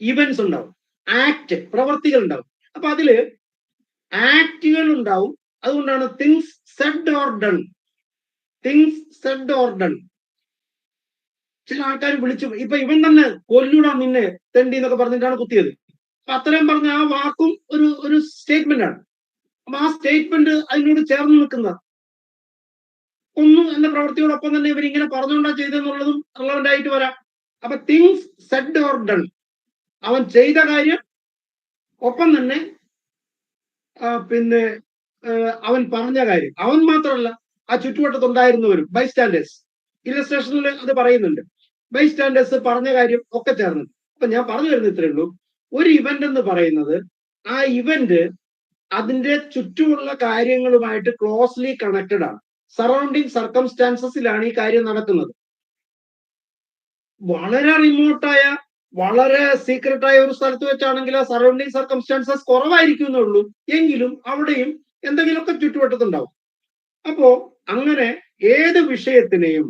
Events ഉണ്ടാവും, act പ്രവർത്തികൾ ഉണ്ടാവും. അപ്പൊ അതില് ആക്ടുകൾ ഉണ്ടാവും. അതുകൊണ്ടാണ് things said or done. Things said or done. ചില ആൾക്കാർ വിളിച്ചു, ഇപ്പൊ ഇവൻ തന്നെ കൊല്ലൂടാ നിന്നെ തെണ്ടി എന്നൊക്കെ പറഞ്ഞിട്ടാണ് കുത്തിയത്. അപ്പൊ അത്രയും പറഞ്ഞ ആ വാക്കും ഒരു സ്റ്റേറ്റ്മെന്റ് ആണ്. അപ്പൊ ആ സ്റ്റേറ്റ്മെന്റ് അതിനോട് ചേർന്ന് നിൽക്കുന്ന ഒന്നും എന്ന പ്രവൃത്തിയോടൊപ്പം തന്നെ ഇവർ ഇങ്ങനെ പറഞ്ഞുകൊണ്ടാ ചെയ്തെന്നുള്ളതും റിലവന്റ് ആയിട്ട് വരാം. അപ്പൊ തിങ്സ് സെഡ് ഓർ ഡൺ, അവൻ ചെയ്ത കാര്യം, ഒപ്പം തന്നെ പിന്നെ അവൻ പറഞ്ഞ കാര്യം. അവൻ മാത്രമല്ല, ആ ചുറ്റുവട്ടത്തുണ്ടായിരുന്നവരും, ബൈസ്റ്റാൻഡേഴ്സ്. ഇല്ലസ്ട്രേഷനിൽ അത് പറയുന്നുണ്ട്. ബൈസ്റ്റാൻഡേഴ്സ് പറഞ്ഞ കാര്യം ഒക്കെ ചേർന്ന്. അപ്പൊ ഞാൻ പറഞ്ഞു വരുന്നത് ഇത്രയേ ഉള്ളൂ. ഒരു ഇവന്റ് എന്ന് പറയുന്നത്, ആ ഇവന്റ് അതിന്റെ ചുറ്റുമുള്ള കാര്യങ്ങളുമായിട്ട് ക്ലോസ്ലി കണക്റ്റഡ് ആണ്. സറൗണ്ടിങ് സർക്കംസ്റ്റാൻസസിലാണ് ഈ കാര്യം നടക്കുന്നത്. വളരെ റിമോട്ടായ, വളരെ സീക്രട്ടായ ഒരു സ്ഥലത്ത് വെച്ചാണെങ്കിൽ ആ സറൗണ്ടിങ് സർക്കംസ്റ്റാൻസസ് കുറവായിരിക്കും എന്നുള്ളൂ. എങ്കിലും അവിടെയും എന്തെങ്കിലുമൊക്കെ ചുറ്റുവട്ടത്തുണ്ടാവും. അപ്പോ അങ്ങനെ ഏത് വിഷയത്തിനെയും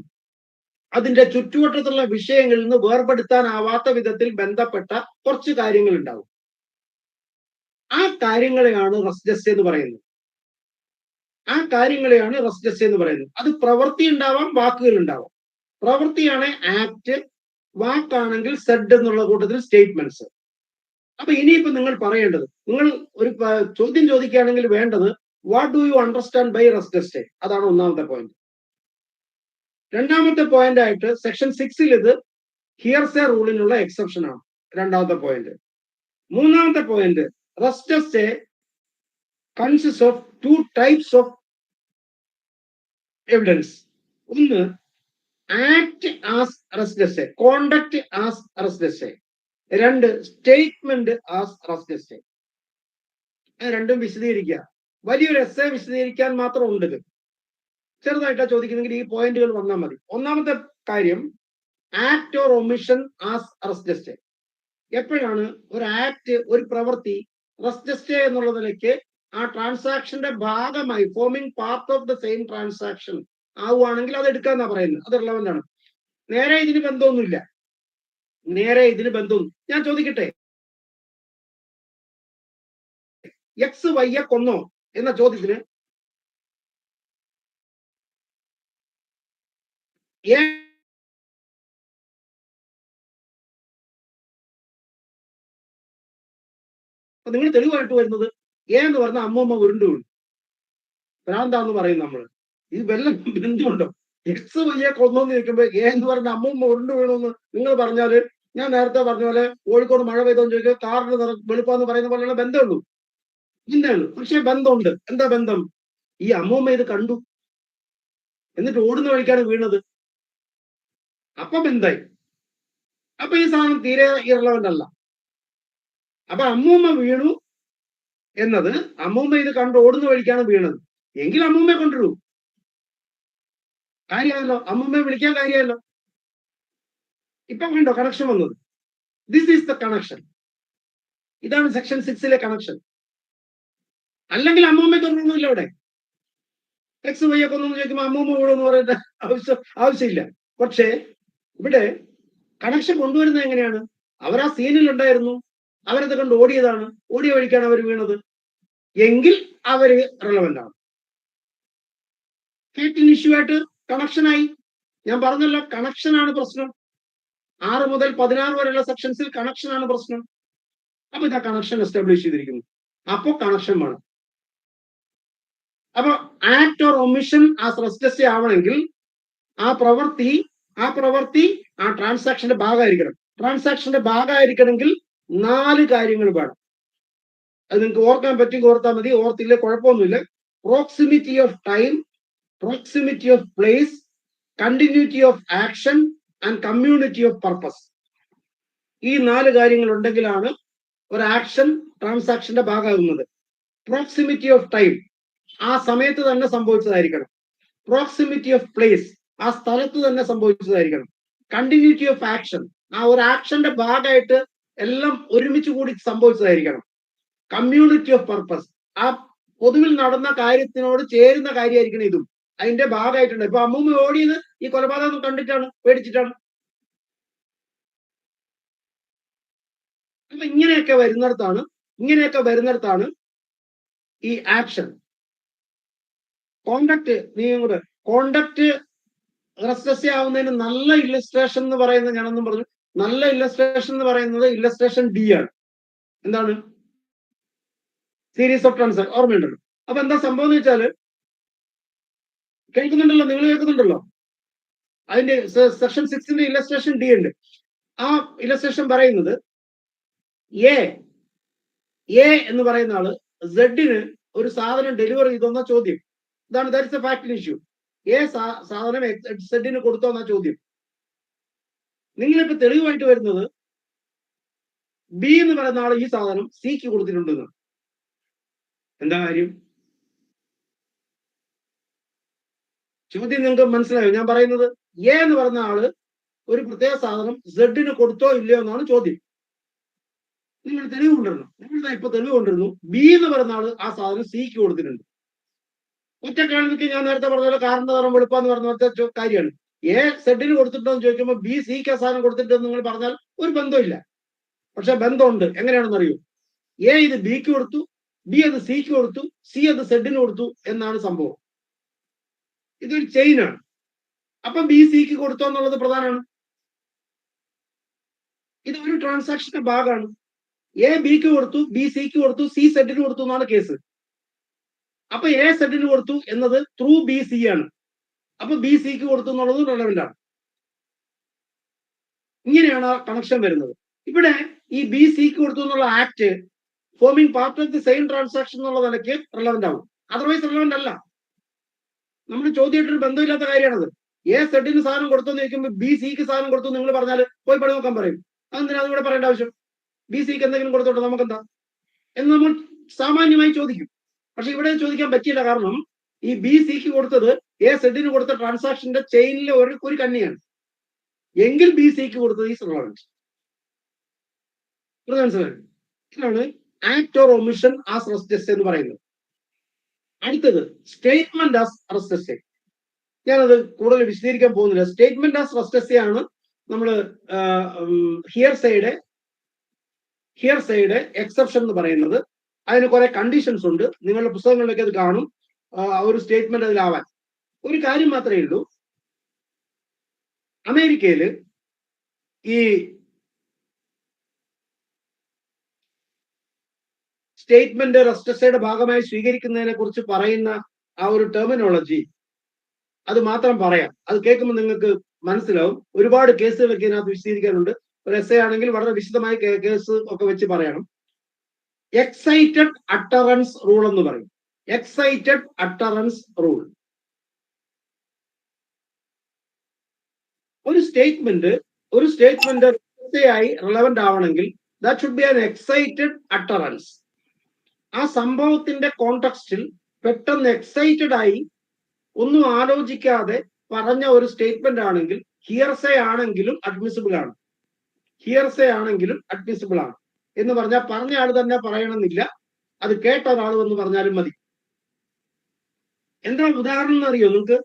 അതിന്റെ ചുറ്റുവട്ടത്തുള്ള വിഷയങ്ങളിൽ നിന്ന് വേർപെടുത്താനാവാത്ത വിധത്തിൽ ബന്ധപ്പെട്ട കുറച്ച് കാര്യങ്ങൾ ഉണ്ടാവും. ആ കാര്യങ്ങളെയാണ് റെസ്ജസ്റ്റ് എന്ന് പറയുന്നത്. അത് പ്രവൃത്തി ഉണ്ടാവാം, വാക്കുകൾ ഉണ്ടാവാം. പ്രവൃത്തിയാണ് ആക്ട്, വാക്കാണെങ്കിൽ സെഡ് എന്നുള്ള കൂട്ടത്തിൽ സ്റ്റേറ്റ്മെന്റ്സ്. അപ്പൊ ഇനിയിപ്പോ നിങ്ങൾ പറയേണ്ടത്, നിങ്ങൾ ഒരു ചോദ്യം ചോദിക്കുകയാണെങ്കിൽ വേണ്ടത് what do you understand by res gestae? അതാണ് ഒന്നാമത്തെ പോയിന്റ്. രണ്ടാമത്തെ പോയിന്റ് ആയിട്ട് സെക്ഷൻ 6 ഇത് ഹിയർസേ റൂളിനുള്ള എക്സെപ്ഷൻ ആണ്, രണ്ടാമത്തെ പോയിന്റ്. മൂന്നാമത്തെ point, res gestae consist of 2 types of evidence. ഒന്ന്, act as res gestae, conduct as res gestae. രണ്ട്, സ്റ്റേറ്റ്മെന്റ് ആസ് റെസ്ജസ്റ്റ്. രണ്ടും വിശദീകരിക്കുക. വലിയൊരു എസ്സേ വിശദീകരിക്കാൻ മാത്രം ഉണ്ട് ഇത്. ചെറുതായിട്ടാണ് ചോദിക്കുന്നെങ്കിൽ ഈ പോയിന്റുകൾ വന്നാൽ മതി. ഒന്നാമത്തെ കാര്യം, ആക്ട് ഓർ ഒമിഷൻ ആസ് റെസ്ജസ്റ്റ്. എപ്പോഴാണ് ഒരു ആക്ട്, ഒരു പ്രവൃത്തി റെസ്ജസ്റ്റ് എന്നുള്ള നിലയ്ക്ക് ആ ട്രാൻസാക്ഷന്റെ ഭാഗമായി, foaming part of the same transaction ആവുകയാണെങ്കിൽ അത് എടുക്കാന്നാ പറയുന്നത്. അത് റിലവന്റ് ആണ്. നേരെ ഇതിന് ബന്ധമൊന്നുമില്ല. ഞാൻ ചോദിക്കട്ടെ, എക്സ് വൈയെ കൊന്നോ എന്ന ചോദ്യത്തിന് നിങ്ങൾ തെളിവായിട്ട് വരുന്നത് എന്ന് പറഞ്ഞ അമ്മൂമ്മ ഉരുണ്ടു വീണു, ഭ്രാന്താന്ന് പറയും നമ്മൾ. ഇത് വല്ല ബന്ധമുണ്ടോ? എക്സ് വയ്യെ കൊന്നോന്ന് ചോദിക്കുമ്പോ എന്ന് പറഞ്ഞ അമ്മൂമ്മ ഉരുണ്ടു വീണു നിങ്ങൾ പറഞ്ഞാല്, ഞാൻ നേരത്തെ പറഞ്ഞ പോലെ കോഴിക്കോട് മഴ പെയ്തോന്ന് ചോദിക്കുക കാറിന് വെളുപ്പാന്ന് പറയുന്ന പോലെയുള്ള ബന്ധമുള്ളൂ. ഇന്നാണ്. പക്ഷെ ബന്ധമുണ്ട്. എന്താ ബന്ധം? ഈ അമ്മൂമ്മ ഇത് കണ്ടു, എന്നിട്ട് ഓടുന്ന വഴിക്കാണ് വീണത്. അപ്പൊ ബന്ധായി. അപ്പൊ ഈ സാധനം തീരെ ഇറലവന്റ് അല്ല. അപ്പൊ അമ്മൂമ്മ വീണു എന്നത്, അമ്മൂമ്മ ഇത് കണ്ട് ഓടുന്ന വഴിക്കാണ് വീണത് എങ്കിൽ അമ്മൂമ്മയെ കൊണ്ടുവരൂ, കാര്യമല്ലോ. അമ്മൂമ്മയെ വിളിക്കാൻ കാര്യമല്ലോ. ഇപ്പൊ കണ്ടോ കണക്ഷൻ വന്നത്? This is the connection. ഇതാണ് സെക്ഷൻ 6 കണക്ഷൻ. അല്ലെങ്കിൽ അമ്മൂമ്മയെ കൊണ്ടൊന്നുമില്ല. ഇവിടെ എക്സ് വൈയെ കൊന്നു ചോദിക്കുമ്പോൾ അമ്മൂമ്മ വീണെന്ന് പറയുന്ന ആവശ്യമില്ല. പക്ഷേ ഇവിടെ കണക്ഷൻ കൊണ്ടുവരുന്നത് എങ്ങനെയാണ്? അവർ ആ സീനിൽ ഉണ്ടായിരുന്നു, അവരത് കണ്ട് ഓടിയതാണ്, ഓടിയ വഴിക്കാണ് അവർ വീണത് എങ്കിൽ അവര് റിലവന്റ് ആണ്. ഫേറ്റൽ ഇഷ്യൂ ആയിട്ട് കണക്ഷനായി. ഞാൻ പറഞ്ഞല്ലോ, കണക്ഷനാണ് പ്രശ്നം. 6 മുതൽ 16 വരെയുള്ള സെക്ഷൻസിൽ കണക്ഷനാണ് പ്രശ്നം. അപ്പൊ ഇതാ കണക്ഷൻ എസ്റ്റാബ്ലിഷ് ചെയ്തിരിക്കുന്നു. അപ്പൊ കണക്ഷൻ വേണം. അപ്പൊ ആക്ട് ഓർ ഒമിഷൻ ആസ് റെസ്ജസ്റ്റ് ആവണമെങ്കിൽ ആ പ്രവൃത്തി ആ ട്രാൻസാക്ഷന്റെ ഭാഗമായിരിക്കണം. ട്രാൻസാക്ഷന്റെ ഭാഗമായിരിക്കണമെങ്കിൽ 4 കാര്യങ്ങൾ വേണം. അത് നിങ്ങൾക്ക് ഓർക്കാൻ പറ്റും, ഓർത്താൽ മതി. ഓർത്തില്ല കുഴപ്പമൊന്നുമില്ല. Proximity of time, proximity of place, continuity of action and community of purpose. ഈ 4 കാര്യങ്ങൾ ഉണ്ടെങ്കിലാണ് ഒരു ആക്ഷൻ ട്രാൻസാക്ഷന്റെ ഭാഗമാകുന്നത്. പ്രോക്സിമിറ്റി ഓഫ് ടൈം, ആ സമയത്ത് തന്നെ സംഭവിച്ചതായിരിക്കണം. പ്രോക്സിമിറ്റി ഓഫ് പ്ലേസ്, ആ സ്ഥലത്ത് തന്നെ സംഭവിച്ചതായിരിക്കണം. കണ്ടിന്യൂറ്റി ഓഫ് ആക്ഷൻ, ആ ഒരു ആക്ഷന്റെ ഭാഗമായിട്ട് എല്ലാം ഒരുമിച്ച് കൂടി സംഭവിച്ചതായിരിക്കണം. കമ്മ്യൂണിറ്റി ഓഫ് പർപ്പസ്, ആ പൊതുവിൽ നടന്ന കാര്യത്തിനോട് ചേരുന്ന കാര്യമായിരിക്കണം ഇതും. അതിന്റെ ഭാഗമായിട്ടുണ്ട്. ഇപ്പൊ അമ്മൂമ്മ ഓടിയത് ഈ കൊലപാതകം കണ്ടിട്ടാണ്, പേടിച്ചിട്ടാണ്. അപ്പൊ ഇങ്ങനെയൊക്കെ വരുന്നിടത്താണ് ഈ ആക്ഷൻ. കോണ്ടക്ട് റെസ്ട്രിക്റ്റ് ആവുന്നതിന് നല്ല ഇല്ലസ്ട്രേഷൻ എന്ന് പറയുന്നത്, ഞാനൊന്നും പറഞ്ഞു, നല്ല ഇല്ലസ്ട്രേഷൻ എന്ന് പറയുന്നത് ഇല്ലസ്ട്രേഷൻ ഡി ആണ്. എന്താണ്? Series of transaction. ഓർമ്മയുണ്ടല്ലോ. അപ്പൊ എന്താ സംഭവം എന്ന് വെച്ചാല്, കേൾക്കുന്നുണ്ടല്ലോ, നിങ്ങൾ കേൾക്കുന്നുണ്ടല്ലോ, അതിന്റെ സെക്ഷൻ 6 ഇല്ലസ്ട്രേഷൻ ഡി ഉണ്ട്. ആ ഇല്ലസ്ട്രേഷൻ പറയുന്നത് എ എന്ന് പറയുന്ന ആള് സെഡിന് ഒരു സാധനം ഡെലിവറി ചെയ്തോന്ന ചോദ്യം. ഇതാണ്, ദാറ്റ്സ് എ ഫാക്ട് ഇഷ്യൂ. സാധനം സെഡിന് കൊടുത്തോന്ന ചോദ്യം. നിങ്ങളിപ്പോ തെളിവായിട്ട് വരുന്നത് ബി എന്ന് പറയുന്ന ആള് ഈ സാധനം സിക്ക് കൊടുത്തിട്ടുണ്ടെന്ന്. എന്താ കാര്യം? ചോദ്യം നിങ്ങൾക്ക് മനസ്സിലായോ ഞാൻ പറയുന്നത്? എ എന്ന് പറയുന്ന ആള് ഒരു പ്രത്യേക സാധനം സെഡിന് കൊടുത്തോ ഇല്ലയോ എന്നാണ് ചോദ്യം. നിങ്ങൾ തെളിവ് കൊണ്ടിരുന്നു. നിങ്ങളുടെ ഇപ്പൊ തെളിവ് കൊണ്ടിരുന്നു ബി എന്ന് പറയുന്ന ആള് ആ സാധനം സിക്ക് കൊടുത്തിട്ടുണ്ട്. ഒറ്റക്കാണെങ്കിൽ ഞാൻ നേരത്തെ പറഞ്ഞ പോലെ കാറിന്റെ നിറം വെളുപ്പാന്ന് പറഞ്ഞ കാര്യമാണ്. എ സെഡിന് കൊടുത്തിട്ടോ എന്ന് ചോദിക്കുമ്പോൾ ബി സിക്ക് ആ സാധനം കൊടുത്തിട്ടെന്ന് നിങ്ങൾ പറഞ്ഞാൽ ഒരു ബന്ധമില്ല. പക്ഷെ ബന്ധമുണ്ട്. എങ്ങനെയാണെന്ന് അറിയൂ? എ ഇത് ബിക്ക് കൊടുത്തു, ബി അത് സിക്ക് കൊടുത്തു, സി അത് സെഡിന് കൊടുത്തു എന്നാണ് സംഭവം. ഇതൊരു ചെയിനാണ്. അപ്പം ബി സിക്ക് കൊടുത്തോ എന്നുള്ളത് പ്രധാനമാണ്. ഇത് ഒരു ട്രാൻസാക്ഷന്റെ ഭാഗമാണ്. എ ബിക്ക് കൊടുത്തു, ബി സിക്ക് കൊടുത്തു, സി സെഡിന് കൊടുത്തു എന്നാണ് കേസ്. അപ്പൊ എ സെഡിന് കൊടുത്തു എന്നത് ത്രൂ ബി സി ആണ്. അപ്പൊ ബി സിക്ക് കൊടുത്തു എന്നുള്ളത് റെലവന്റ് ആണ്. ഇങ്ങനെയാണ് ആ കണക്ഷൻ വരുന്നത്. ഇവിടെ ഈ ബി സിക്ക് കൊടുത്തു എന്നുള്ള act foaming part of the same transaction എന്നുള്ള നിലയ്ക്ക് റെലവന്റ് ആവും. അതർവൈസ് റെലവന്റ് അല്ല. നമ്മൾ ചോദ്യമായിട്ടൊരു ബന്ധമില്ലാത്ത കാര്യമാണത്. എ സെഡിന് സാധനം കൊടുത്തെന്ന് ചോദിക്കുമ്പോൾ ബി സിക്ക് സാധനം കൊടുത്തു നിങ്ങൾ പറഞ്ഞാൽ പോയി പണി നോക്കാൻ പറയും. അതെന്തിനാ അതിവിടെ പറയേണ്ട ആവശ്യം? ബി സിക്ക് എന്തെങ്കിലും കൊടുത്തോട്ടെ, നമുക്കെന്താ എന്ന് നമ്മൾ സാമാന്യമായി ചോദിക്കും. പക്ഷെ ഇവിടെ ചോദിക്കാൻ പറ്റിയില്ല. കാരണം ഈ ബി സിക്ക് കൊടുത്തത് എ സെഡിന് കൊടുത്ത ട്രാൻസാക്ഷന്റെ ചെയിനിലെ ഒരു കണ്ണിയാണ്. എങ്കിൽ ബി സിക്ക് കൊടുത്തത് ഈസ് റെലവന്റ്. മനസ്സിലായി? ഇതാണ് ആക്ട് ഓർ ഒമിഷൻ ആസ് റെസ്റ്റെസ്റ്റ് എന്ന് പറയുന്നത്. അടുത്തത് സ്റ്റേറ്റ്മെന്റ് ആസ് റെസ്റ്റെസ്റ്റ്. ഞാനത് കൂടുതൽ വിശദീകരിക്കാൻ പോകുന്നില്ല. സ്റ്റേറ്റ്മെന്റ് ആസ് റെസ്റ്റെസ്റ്റ് ആണ് നമ്മൾ ഹിയർസയുടെ എക്സെപ്ഷൻ എന്ന് പറയുന്നത്. അതിന് കുറെ കണ്ടീഷൻസ് ഉണ്ട്. നിങ്ങളുടെ പുസ്തകങ്ങളിലൊക്കെ അത് കാണും. ഒരു സ്റ്റേറ്റ്മെന്റ് അതിലാവാൻ ഒരു കാര്യം മാത്രമേ ഉള്ളൂ. അമേരിക്കയിൽ ഈ സ്റ്റേറ്റ്മെന്റ് റെസ്റ്റെസ്റ്റയുടെ ഭാഗമായി സ്വീകരിക്കുന്നതിനെ കുറിച്ച് പറയുന്ന ആ ഒരു ടെർമിനോളജി അത് മാത്രം പറയാം. അത് കേൾക്കുമ്പോൾ നിങ്ങൾക്ക് മനസ്സിലാവും. ഒരുപാട് കേസുകളൊക്കെ ഇതിനകത്ത് വിശദീകരിക്കാനുണ്ട്. ഒരു എസ് ആണെങ്കിൽ വളരെ വിശദമായ കേസ് ഒക്കെ വെച്ച് പറയണം. എക്സൈറ്റഡ് അട്ടറൻസ് റൂൾ എന്ന് പറയും. Excited utterance rule. ഒരു സ്റ്റേറ്റ്മെന്റ് ആയി റിലവന്റ് ആവണമെങ്കിൽ that should be an excited utterance. ആ സംഭവത്തിന്റെ കോണ്ടെക്സ്റ്റിൽ പെട്ടെന്ന് എക്സൈറ്റഡ് ആയി ഒന്നും ആലോചിക്കാതെ പറഞ്ഞ ഒരു സ്റ്റേറ്റ്മെന്റ് ആണെങ്കിൽ ഹിയർസേ ആണെങ്കിലും അഡ്മിസിബിൾ ആണ്. എന്ന് പറഞ്ഞാൽ പറഞ്ഞ ആൾ തന്നെ പറയണമെന്നില്ല. അത് കേട്ട ഒരാൾ വന്ന് പറഞ്ഞാലും മതി. എന്താ ഉദാഹരണം എന്നറിയോ നിങ്ങൾക്ക്?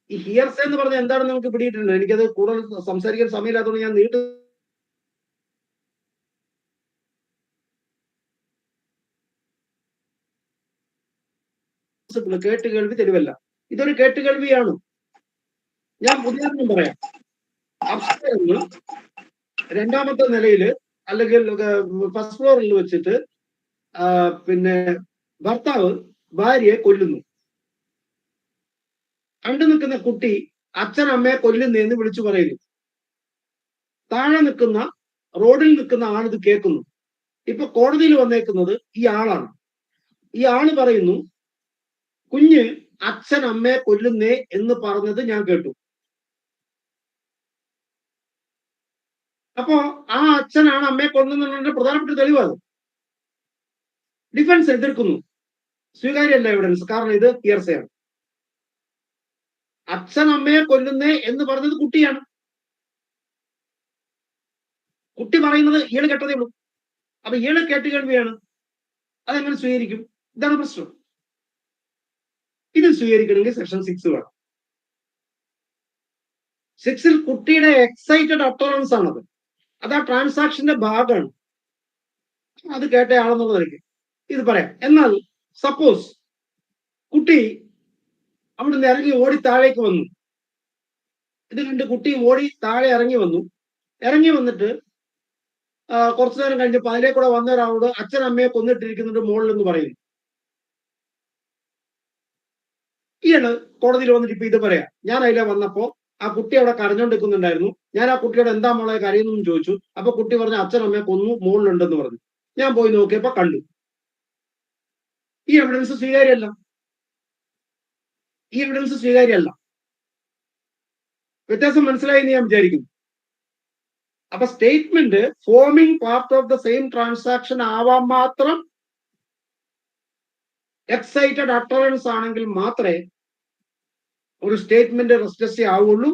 ഈ ഹിയർസേ എന്ന് പറഞ്ഞാൽ എന്താണെന്ന് നിങ്ങൾക്ക് പിടിയിട്ടുണ്ട്. എനിക്കത് കൂടുതൽ സംസാരിക്കാൻ സമയമില്ലാത്തതുകൊണ്ട് ഞാൻ കേട്ടുകേൾവി തെളിവല്ല. ഇതൊരു കേട്ടുകേൾവിയാണ്. ഞാൻ ഉദാഹരണം പറയാം. അപ്സ്റ്റേറിൽ രണ്ടാമത്തെ നിലയിൽ അല്ലെങ്കിൽ ഫസ്റ്റ് ഫ്ലോറിൽ വെച്ചിട്ട് പിന്നെ ഭർത്താവ് ഭാര്യയെ കൊല്ലുന്നു. കണ്ടു നിൽക്കുന്ന കുട്ടി അച്ഛൻ അമ്മയെ കൊല്ലുന്നതെന്ന് വിളിച്ചു പറയുന്നു. താഴെ നിൽക്കുന്ന റോഡിൽ നിൽക്കുന്ന ആളിത് കേൾക്കുന്നു. ഇപ്പൊ കോടതിയിൽ വന്നേക്കുന്നത് ഈ ആളാണ്. ഈ ആള് പറയുന്നു, കുഞ്ഞ് അച്ഛൻ അമ്മയെ കൊല്ലുന്നേ എന്ന് പറഞ്ഞത് ഞാൻ കേട്ടു. അപ്പോ ആ അച്ഛനാണ് അമ്മയെ കൊല്ലുന്നതിന്റെ പ്രധാനപ്പെട്ട തെളിവാണ്. ഡിഫൻസ് എതിർക്കുന്നു. സ്വീകാര്യമല്ല എവിഡൻസ്. കാരണം ഇത് ഹിയർസയാണ്. അച്ഛൻ അമ്മയെ കൊല്ലുന്നേ എന്ന് പറഞ്ഞത് കുട്ടിയാണ്. കുട്ടി പറയുന്നത് ഇയാള് കേട്ടതേ ഉള്ളൂ. അപ്പൊ ഇയാള് കേട്ടുകേൾവിയാണ്. അതെങ്ങനെ സ്വീകരിക്കും? ഇതാണ് പ്രശ്നം. ഇത് സ്വീകരിക്കണമെങ്കിൽ സെക്ഷൻ 6 വേണം. 6 കുട്ടിയുടെ എക്സൈറ്റഡ് അട്ടോറൻസ് ആണത്. അത് ആ ട്രാൻസാക്ഷന്റെ ഭാഗമാണ്. അത് കേട്ടയാളെന്നുള്ള നിലയ്ക്ക് ഇത് പറയാം. എന്നാൽ സപ്പോസ് കുട്ടി അവിടെ നിന്ന് ഇറങ്ങി ഓടി താഴേക്ക് വന്നു. ഇത് കണ്ട് കുട്ടി ഓടി താഴെ ഇറങ്ങി വന്നു. ഇറങ്ങി വന്നിട്ട് കുറച്ചു നേരം കഴിഞ്ഞപ്പോൾ അതിലേക്കൂടെ വന്ന ഒരാളോട് അച്ഛൻ അമ്മയെ കൊന്നിട്ടിരിക്കുന്നുണ്ട് മുകളിൽ എന്ന് പറയുന്നു. ഈയാണ് കോടതിയിൽ വന്നിട്ട് ഇപ്പൊ ഇത് പറയാം, ഞാൻ അതിലെ വന്നപ്പോ ആ കുട്ടി അവിടെ കരഞ്ഞോണ്ടിരിക്കുന്നുണ്ടായിരുന്നു, ഞാൻ ആ കുട്ടിയോട് എന്താ മോളെ കരയുന്നു ചോദിച്ചു. അപ്പൊ കുട്ടി പറഞ്ഞു അച്ഛൻ അമ്മയെ കൊന്നു, മുകളിലുണ്ടെന്ന് പറഞ്ഞു. ഞാൻ പോയി നോക്കിയപ്പോ കണ്ടു. ഈ എവിഡൻസ് സ്വീകാര്യമല്ല. ഈ എവിഡൻസ് സ്വീകാര്യമല്ല. വ്യത്യാസം മനസ്സിലായി ഞാൻ വിചാരിക്കുന്നു. അപ്പൊ statement foaming part of the same transaction ആവാൻ മാത്രം എക്സൈറ്റഡ് അട്ടറൻസ് ആണെങ്കിൽ മാത്രമേ ഒരു സ്റ്റേറ്റ്മെന്റ് റെസ്റ്റസി ആവുള്ളൂ.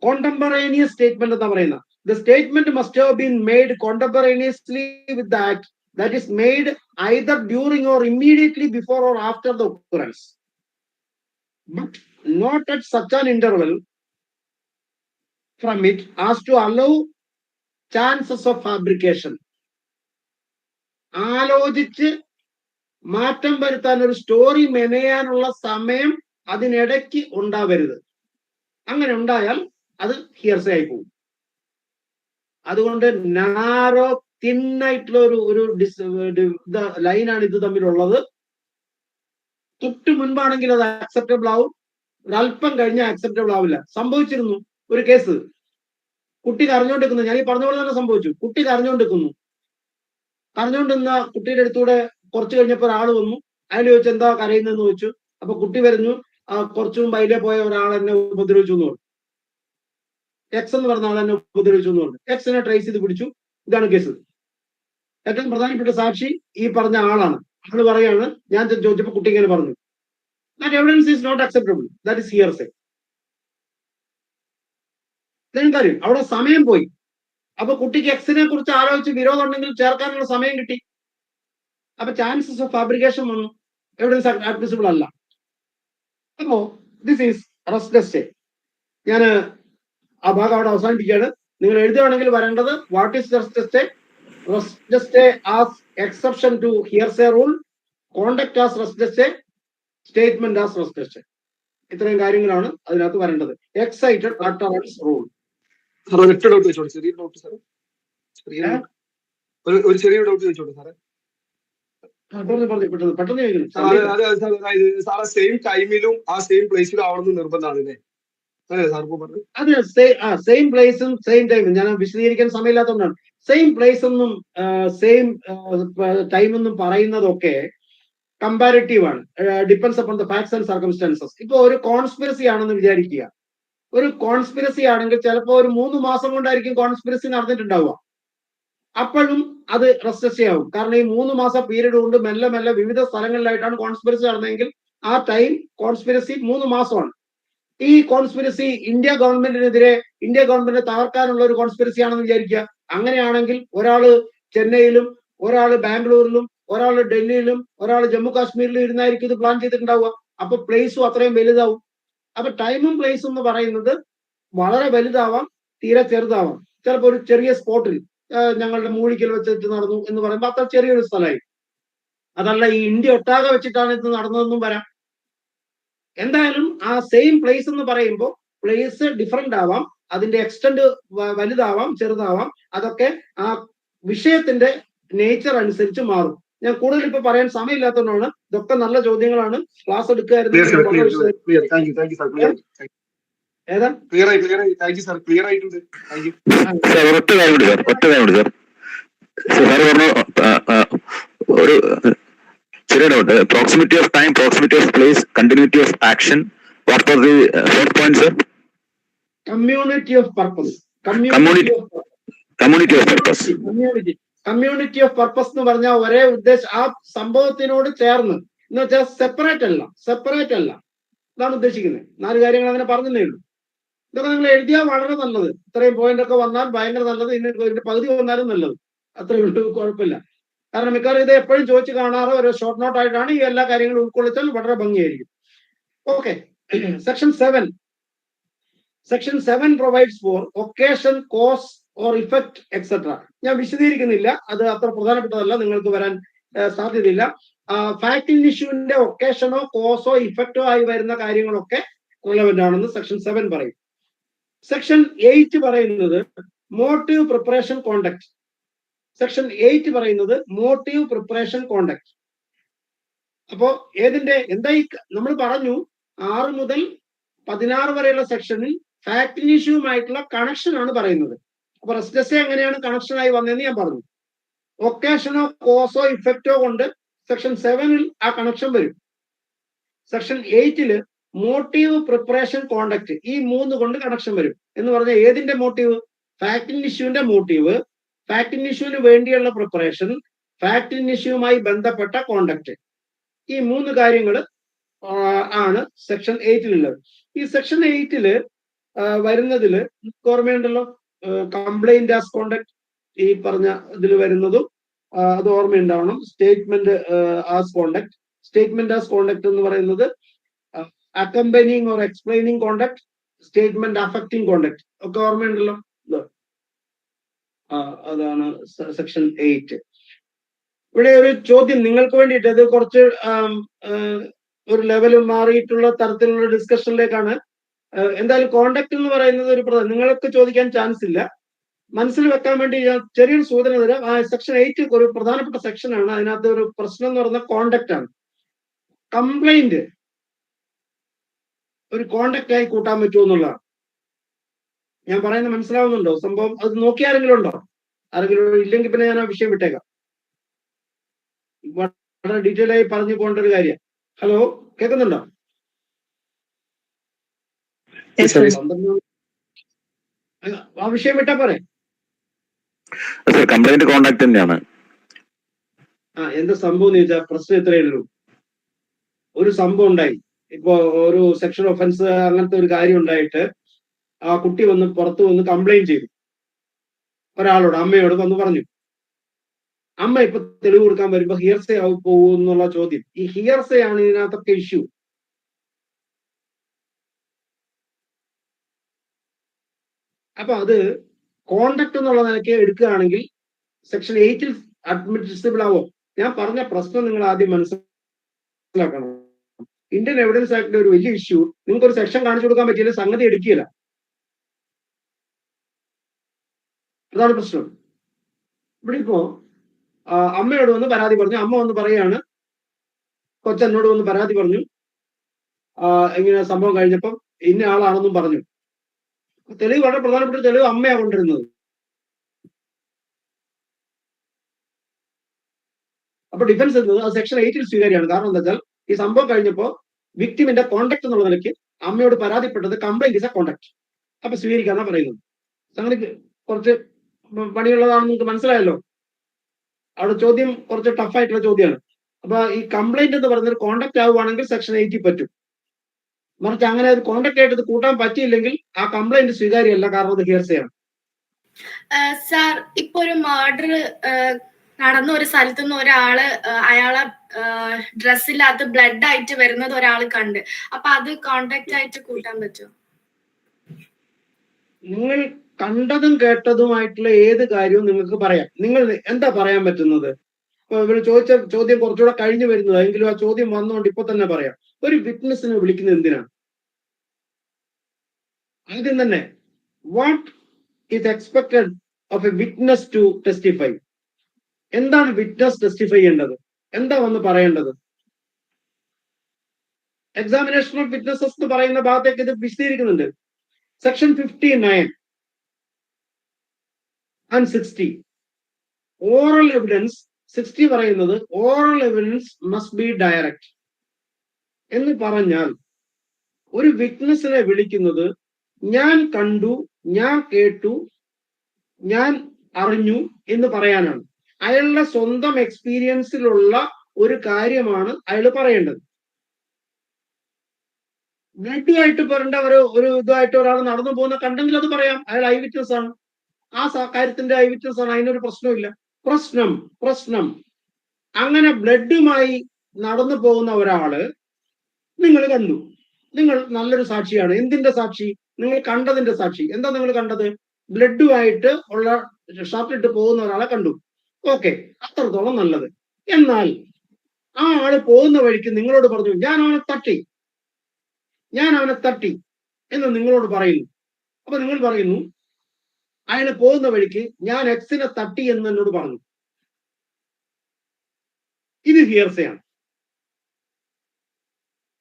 കോണ്ടംപറേനിയസ് സ്റ്റേറ്റ്മെന്റ് എന്താ പറയുന്നത്? The statement must have been made contemporaneously with the act, that is made either during or immediately before or after the occurrence, but not at such an interval from it as to allow chances of fabrication. ആലോചിച്ച് മാറ്റം വരുത്താൻ ഒരു story മെനയാനുള്ള സമയം അതിനിടയ്ക്ക് ഉണ്ടാവരുത്. അങ്ങനെ ഉണ്ടായാൽ അത് ഹിയർസേ ആയി പോകും. അതുകൊണ്ട് നാരോ തിന്നായിട്ടുള്ള ഒരു ലൈനാണ് ഇത് തമ്മിലുള്ളത്. തൊട്ട് മുൻപാണെങ്കിൽ അത് അക്സെപ്റ്റബിൾ ആവും, ഒരല്പം കഴിഞ്ഞാൽ അക്സെപ്റ്റബിൾ ആവില്ല. സംഭവിച്ചിരുന്നു ഒരു കേസ്, കുട്ടി കരഞ്ഞോണ്ടിരിക്കുന്നു. ഞാൻ ഈ പറഞ്ഞ പോലെ തന്നെ സംഭവിച്ചു. കുട്ടി കരഞ്ഞോണ്ടിരിക്കുന്നു. കരഞ്ഞോണ്ടിരുന്ന കുട്ടിയുടെ അടുത്തൂടെ കുറച്ച് കഴിഞ്ഞപ്പോൾ ഒരാൾ വന്നു. അയാൾ ചോദിച്ചു എന്താ കരയുന്നതെന്ന് ചോദിച്ചു. അപ്പൊ കുട്ടി പറഞ്ഞു കുറച്ചു മുമ്പ് അതിലെ പോയ ഒരാൾ എന്നെ ഉപദ്രവിച്ചു എന്ന് പറഞ്ഞു. എക്സ് എന്ന് പറഞ്ഞ ആൾ എന്നെ ഉപദ്രവിച്ചു എന്ന് പറഞ്ഞു. എക്സിനെ ട്രേസ് ചെയ്ത് പിടിച്ചു. ഇതാണ് കേസ്. ഏറ്റവും പ്രധാനപ്പെട്ട സാക്ഷി ഈ പറഞ്ഞ ആളാണ്. ആള് പറയാണ് ഞാൻ ചോദിച്ചപ്പോൾ കുട്ടി ഇങ്ങനെ പറഞ്ഞു. That evidence is not acceptable, that is hearsay. കാര്യം അവിടെ സമയം പോയി. അപ്പൊ കുട്ടിക്ക് എക്സിനെ കുറിച്ച് ആലോചിച്ച് വിരോധം ഉണ്ടെങ്കിൽ ചേർക്കാനുള്ള സമയം കിട്ടി. അപ്പൊ ചാൻസസ് ഓഫ് ഫാബ്രിക്കേഷൻ വന്നു, എവിഡൻസ് അഡ്മിസിബിൾ അല്ല. അപ്പോ ദിസ് ഈസ് റെസ്റ്റ്ലെസ് സ്റ്റേ. ഞാൻ ആ ഭാഗം അവിടെ അവസാനിപ്പിക്കുകയാണ്. നിങ്ങൾ എഴുതുകയാണെങ്കിൽ വരേണ്ടത് what is restless stay? Restless stay as exception to hearsay rule, conduct as restless stay, statement as restless stay. ഇത്രയും കാര്യങ്ങളാണ് അതിനകത്ത് വരേണ്ടത്. Excited utterance rule. ഒറ്റ ഡൗട്ട് ചോദിച്ചോളൂ, ചെറിയ ഡൗട്ട് സാർ, ഒരു ചെറിയ ഡൗട്ട് ചോദിച്ചോളൂ സാറേ. പെട്ടെന്ന് സാറേ സെയിം ടൈമിലും ആ സെയിം പ്ലേസിലും ആവണമെന്ന് നിർബന്ധമാണ് അല്ലേ? അതെ, സെയിം പ്ലേസും സെയിം ടൈമും. ഞാൻ വിശദീകരിക്കാൻ സമയമില്ലാത്തതുകൊണ്ടാണ്. സെയിം പ്ലേസ് എന്നും സെയിം ടൈം എന്നും പറയുന്നതൊക്കെ കമ്പാരിറ്റീവ് ആണ്. Depends upon the facts and circumstances. ഇപ്പൊ ഒരു കോൺസ്പിറസി ആണെന്ന് വിചാരിക്കുക. ഒരു കോൺസ്പിറസി ആണെങ്കിൽ ചിലപ്പോൾ ഒരു 3 മാസം കൊണ്ടായിരിക്കും കോൺസ്പിറസി നടന്നിട്ടുണ്ടാവുക. അപ്പോഴും അത് റെസ്റ്റസി ആവും. കാരണം ഈ 3 മാസം പീരീഡ് കൊണ്ട് മെല്ലെ മെല്ലെ വിവിധ സ്ഥലങ്ങളിലായിട്ടാണ് കോൺസ്പിറസി നടന്നതെങ്കിൽ ആ ടൈം കോൺസ്പിറസി 3 മാസമാണ്. ഈ കോൺസ്പിറസി ഇന്ത്യ ഗവൺമെന്റിനെതിരെ, ഇന്ത്യ ഗവൺമെന്റിനെ തകർക്കാനുള്ള ഒരു കോൺസ്പിറസി ആണെന്ന് വിചാരിക്കുക. അങ്ങനെയാണെങ്കിൽ ഒരാള് ചെന്നൈയിലും ഒരാള് ബാംഗ്ലൂരിലും ഒരാള് ഡൽഹിയിലും ഒരാള് ജമ്മു കാശ്മീരിലും ഇരുന്നായിരിക്കും ഇത് പ്ലാൻ ചെയ്തിട്ടുണ്ടാവുക. അപ്പൊ പ്ലേസും അത്രയും വലുതാവും. അപ്പൊ ടൈമും പ്ലേസും എന്ന് പറയുന്നത് വളരെ വലുതാവാം, തീരെ ചെറുതാവാം. ചിലപ്പോൾ ഒരു ചെറിയ സ്പോട്ടിൽ ഞങ്ങളുടെ മൂഴിക്കൽ വെച്ചിട്ട് നടന്നു എന്ന് പറയുമ്പോൾ അത്ര ചെറിയൊരു സ്ഥലമായി. അതല്ല ഈ ഇന്ത്യ ഒട്ടാകെ വെച്ചിട്ടാണ് ഇത് നടന്നതെന്നും വരാം. എന്തായാലും ആ സെയിം പ്ലേസ് എന്ന് പറയുമ്പോൾ പ്ലേസ് ഡിഫറെന്റ് ആവാം, അതിന്റെ എക്സ്റ്റെന്റ് വലുതാവാം, ചെറുതാവാം. അതൊക്കെ ആ വിഷയത്തിന്റെ നേച്ചർ അനുസരിച്ച് മാറും. ഞാൻ കൂടുതൽ ഇപ്പൊ പറയാൻ സമയമില്ലാത്തതുകൊണ്ടാണ്. ഇതൊക്കെ നല്ല ചോദ്യങ്ങളാണ്. ക്ലാസ് എടുക്കുകയായിരുന്നു. ഏതാ ഒറ്റ കാര്യം സാർ, ഒരു ചെറിയ doubt. Proximity of time, proximity of place, continuity of action. What was the fourth point sir? Community of purpose. Community of purpose. Community of purpose എന്ന് പറഞ്ഞാൽ ഒരേ ഉദ്ദേശം, ആ സംഭവത്തിനോട് ചേർന്ന്, എന്ന് വെച്ചാൽ സെപ്പറേറ്റ് അല്ല. ഇതാണ് ഉദ്ദേശിക്കുന്നത്. 4 കാര്യങ്ങൾ അങ്ങനെ പറഞ്ഞതേ ഉള്ളൂ. ഇതൊക്കെ നിങ്ങൾ എഴുതിയാൽ വളരെ നല്ലത്. ഇത്രയും പോയിന്റ് ഒക്കെ വന്നാൽ ഭയങ്കര നല്ലത്. ഇതിന്റെ പകുതി വന്നാലും നല്ലത്. അത്രയും ഉള്ളൂ, കുഴപ്പമില്ല. കാരണം മിക്കവാറും ഇത് എപ്പോഴും ചോദിച്ചു കാണാറ് ഒരു ഷോർട്ട് നോട്ട് ആയിട്ടാണ്. ഈ എല്ലാ കാര്യങ്ങളും ഉൾക്കൊള്ളിച്ചാൽ വളരെ ഭംഗിയായിരിക്കും. Okay. Section 7 provides for occasion, cause or effect etcetera. ഞാൻ വിശദീകരിക്കുന്നില്ല, അത് അത്ര പ്രധാനപ്പെട്ടതല്ല, നിങ്ങൾക്ക് വരാൻ സാധ്യതയില്ല. ഫാക്ട് ഇൻ ഇഷ്യൂവിന്റെ ഒക്കേഷനോ കോസോ ഇഫക്റ്റോ ആയി വരുന്ന കാര്യങ്ങളൊക്കെ റിലവന്റ് ആണെന്ന് സെക്ഷൻ 7 പറയും. സെക്ഷൻ 8 പറയുന്നത് മോട്ടീവ് പ്രിപ്പറേഷൻ കോണ്ടക്ട്. സെക്ഷൻ 8 പറയുന്നത് മോട്ടീവ് പ്രിപ്പറേഷൻ കോണ്ടക്ട്. അപ്പോ എന്തായി നമ്മൾ പറഞ്ഞു 6 മുതൽ 16 വരെയുള്ള സെക്ഷനിൽ ഫാക്ട് ഇൻ ഇഷ്യൂവുമായിട്ടുള്ള കണക്ഷൻ ആണ് പറയുന്നത്. അപ്പൊ റെസ്റ്റ്ലെസ് എങ്ങനെയാണ് കണക്ഷൻ ആയി വന്നതെന്ന് ഞാൻ പറഞ്ഞു. ഒക്കേഷനോ കോസോ ഇഫക്റ്റോ കൊണ്ട് സെക്ഷൻ 7 ആ കണക്ഷൻ വരും. സെക്ഷൻ 8 മോട്ടീവ് പ്രിപ്പറേഷൻ കോണ്ടക്ട്, ഈ 3 കൊണ്ട് കണക്ഷൻ വരും. എന്ന് പറഞ്ഞാൽ ഏതിന്റെ മോട്ടീവ്? ഫാക്ട് ഇൻ ഇഷ്യൂവിന്റെ മോട്ടീവ്, ഫാക്ട് ഇൻ ഇഷ്യൂവിന് വേണ്ടിയുള്ള പ്രിപ്പറേഷൻ, ഫാക്ട് ഇൻ ഇഷ്യൂവുമായി ബന്ധപ്പെട്ട കോണ്ടക്ട്. ഈ 3 കാര്യങ്ങൾ ആണ് സെക്ഷൻ 8 ഈ സെക്ഷൻ 8 വരുന്നതില് ഓർമ്മയുണ്ടല്ലോ, കംപ്ലൈന്റ് ആസ് കോണ്ടക്ട് ഈ പറഞ്ഞ ഇതിൽ വരുന്നതും അത് ഓർമ്മയുണ്ടാവണം. Statement as conduct. Statement as conduct എന്ന് പറയുന്നത് accompanying or explaining conduct, statement affecting conduct ഒക്കെ ഓർമ്മയുണ്ടല്ലോ. അതാണ് സെക്ഷൻ 8. ഇവിടെ ഒരു ചോദ്യം നിങ്ങൾക്ക് വേണ്ടിയിട്ട്, ഇത് കുറച്ച് ഒരു ലെവൽ മാറിയിട്ടുള്ള തരത്തിലുള്ള ഡിസ്കഷനിലേക്കാണ്. എന്തായാലും കോണ്ടക്ട് എന്ന് പറയുന്നത് ഒരു നിങ്ങൾക്ക് ചോദിക്കാൻ ചാൻസ് ഇല്ല, മനസ്സിൽ വെക്കാൻ വേണ്ടി ഞാൻ ചെറിയൊരു സൂചന തരാം. സെക്ഷൻ 8 ഒരു പ്രധാനപ്പെട്ട സെക്ഷൻ ആണ്. അതിനകത്ത് ഒരു പ്രശ്നം എന്ന് പറയുന്നത് കോണ്ടക്ട് ആണ്. കംപ്ലൈന്റ് ഒരു കോണ്ടക്ട് ആയി കൂട്ടാൻ പറ്റുമോ എന്നുള്ളതാണ്. ഞാൻ പറയുന്നത് മനസ്സിലാവുന്നുണ്ടോ സംഭവം? അത് നോക്കി ആരെങ്കിലും ഉണ്ടോ? ആരെങ്കിലും ഇല്ലെങ്കിൽ പിന്നെ ഞാൻ ആ വിഷയം വിട്ടേക്കാം. വളരെ ഡീറ്റെയിൽ ആയി പറഞ്ഞു പോകേണ്ട ഒരു കാര്യം. ഹലോ, കേൾക്കുന്നുണ്ടോ? ആ വിഷയം വിട്ടാ പോരെ? കംപ്ലൈന്റ് കോണ്ടാക്ട് തന്നെയാണ്. എന്താ സംഭവം എന്ന് ചോദിച്ചാൽ പ്രശ്നം ഇത്രയേ ഉള്ളൂ. ഒരു സംഭവം ഉണ്ടായി, ഇപ്പോ ഒരു സെക്ഷൽ ഒഫൻസ് അങ്ങനത്തെ ഒരു കാര്യം ഉണ്ടായിട്ട് ആ കുട്ടി പുറത്ത് വന്ന് കംപ്ലൈന്റ് ചെയ്തു ഒരാളോട്, അമ്മയോട് വന്ന് പറഞ്ഞു. അമ്മ ഇപ്പൊ തെളിവ് കൊടുക്കാൻ വരുമ്പോ ഹിയർസേ ആവും പോകും എന്നുള്ള ചോദ്യം. ഈ ഹിയർസേ ആണ് ഇതിനകത്തൊക്കെ ഇഷ്യൂ. അപ്പൊ അത് കോണ്ടക്ട് എന്നുള്ള നിലയ്ക്ക് എടുക്കുകയാണെങ്കിൽ സെക്ഷൻ 8 അഡ്മിസിബിൾ ആവോ? ഞാൻ പറഞ്ഞ പ്രശ്നം നിങ്ങൾ ആദ്യം മനസ്സിലാക്കണം. ഇന്ത്യൻ എവിഡൻസ് ആക്ടിന്റെ ഒരു വലിയ ഇഷ്യൂ, നിങ്ങൾക്ക് ഒരു സെക്ഷൻ കാണിച്ചു കൊടുക്കാൻ പറ്റിയില്ല, സംഗതി എടുക്കില്ല. അതാണ് പ്രശ്നം. ഇവിടെ ഇപ്പോ അമ്മയോട് വന്ന് പരാതി പറഞ്ഞു. അമ്മ വന്ന് പറയാണ്, കൊച്ചെന്നോട് വന്ന് പരാതി പറഞ്ഞു, ഇങ്ങനെ സംഭവം കഴിഞ്ഞപ്പം ഇന്ന ആളാണെന്നും പറഞ്ഞു. തെളിവ്, വളരെ പ്രധാനപ്പെട്ട തെളിവ് അമ്മയാ കൊണ്ടിരുന്നത്. അപ്പൊ ഡിഫൻസ് എന്നത് അത് സെക്ഷൻ 8 സ്വീകാര്യമാണ്. കാരണം എന്താ വെച്ചാൽ ഈ സംഭവം കഴിഞ്ഞപ്പോ വിക്ടിമിന്റെ കോണ്ടക്ട് എന്നുള്ള നിലയ്ക്ക് അമ്മയോട് പരാതിപ്പെട്ടത് കംപ്ലൈന്റ് ഇസ് എ കോണ്ടക്ട്. അപ്പൊ സ്വീകരിക്കാന്നാ പറയുന്നത്. അങ്ങനെ കുറച്ച് പണിയുള്ളതാണെന്ന് നിങ്ങൾക്ക് മനസ്സിലായല്ലോ. അവിടെ ചോദ്യം കുറച്ച് ടഫായിട്ടുള്ള ചോദ്യമാണ്. അപ്പൊ ഈ കംപ്ലൈന്റ് എന്ന് പറയുന്നത് കോണ്ടക്ട് ആവുകയാണെങ്കിൽ സെക്ഷൻ 8 പറ്റും. മറിച്ച് അങ്ങനെ ഒരു കോണ്ടക്ട് ആയിട്ട് കൂട്ടാൻ പറ്റിയില്ലെങ്കിൽ ആ കംപ്ലൈന്റ് സ്വീകാര്യമല്ല, കാരണം അത് ഹിയർസേ ആണ്. സാർ, ഇപ്പൊ ഒരു മർഡർ നടന്ന ഒരു സ്ഥലത്തു നിന്ന് ഒരാള് അയാളെ ഡ്രസ്സില്ലാത്ത ബ്ലഡ് ആയിട്ട് വരുന്നത് ഒരാൾ കണ്ട്, അപ്പൊ അത് കോണ്ടാക്ട് ആയിട്ട് കൂട്ടാൻ പറ്റുമോ? നിങ്ങൾ കണ്ടതും കേട്ടതുമായിട്ടുള്ള ഏത് കാര്യവും നിങ്ങൾക്ക് പറയാം. നിങ്ങൾ എന്താ പറയാൻ പറ്റുന്നത്? ഇവര് ചോദിച്ച ചോദ്യം കുറച്ചുകൂടെ കഴിഞ്ഞു വരുന്നത്, എങ്കിലും ആ ചോദ്യം വന്നുകൊണ്ട് ഇപ്പൊ തന്നെ പറയാം. ഒരു വിറ്റ്നസിനെ വിളിക്കുന്നത് എന്തിനാണ്? ആദ്യം തന്നെ, what is expected of a witness to testify? എന്താണ് വിറ്റ്നസ് ടെസ്റ്റിഫൈ ചെയ്യേണ്ടത്? എന്താ വന്ന് പറയേണ്ടത്? എക്സാമിനേഷൻ ഓഫ് വിറ്റ്നസസ് എന്ന് പറയുന്ന ഭാഗത്തേക്ക് ഇത് വിശദീകരിക്കുന്നുണ്ട്. Section 59 and 60 oral evidence. 60 പറയുന്നത് oral evidence must be direct എന്ന് പറഞ്ഞാൽ ഒരു വിറ്റ്നസിനെ വിളിക്കുന്നത് ഞാൻ കണ്ടു, ഞാൻ കേട്ടു, ഞാൻ അറിഞ്ഞു എന്ന് പറയാനാണ്. അയാളുടെ സ്വന്തം എക്സ്പീരിയൻസിലുള്ള ഒരു കാര്യമാണ് അയാൾ പറയേണ്ടത്. ബ്ലഡുമായിട്ട് പറയേണ്ട ഒരു ഇതായിട്ട് ഒരാൾ നടന്നു പോകുന്ന കണ്ടെങ്കിൽ അത് പറയാം, അയാൾ ഐ വിറ്റ്നസ് ആണ്, ആ കാര്യത്തിന്റെ ഐ വിറ്റ്നസ് ആണ്, അതിനൊരു പ്രശ്നമില്ല. പ്രശ്നം അങ്ങനെ ബ്ലഡുമായി നടന്നു പോകുന്ന ഒരാള് നിങ്ങൾ കണ്ടു, നിങ്ങൾ നല്ലൊരു സാക്ഷിയാണ്. എന്തിന്റെ സാക്ഷി? നിങ്ങൾ കണ്ടതിന്റെ സാക്ഷി. എന്താ നിങ്ങൾ കണ്ടത്? ബ്ലഡുമായിട്ട് ഉള്ള ഷർട്ടിട്ട് പോകുന്ന ഒരാളെ കണ്ടു. ഓക്കെ, അത്രത്തോളം നല്ലത്. എന്നാൽ ആ ആള് പോകുന്ന വഴിക്ക് നിങ്ങളോട് പറഞ്ഞു, ഞാൻ അവനെ തട്ടി എന്ന് നിങ്ങളോട് പറയുന്നു. അപ്പൊ നിങ്ങൾ പറയുന്നു, അയാൾ പോകുന്ന വഴിക്ക് ഞാൻ എക്സിനെ തട്ടി എന്ന് എന്നോട് പറഞ്ഞു. ഇത് ഹിയർസയാണ്.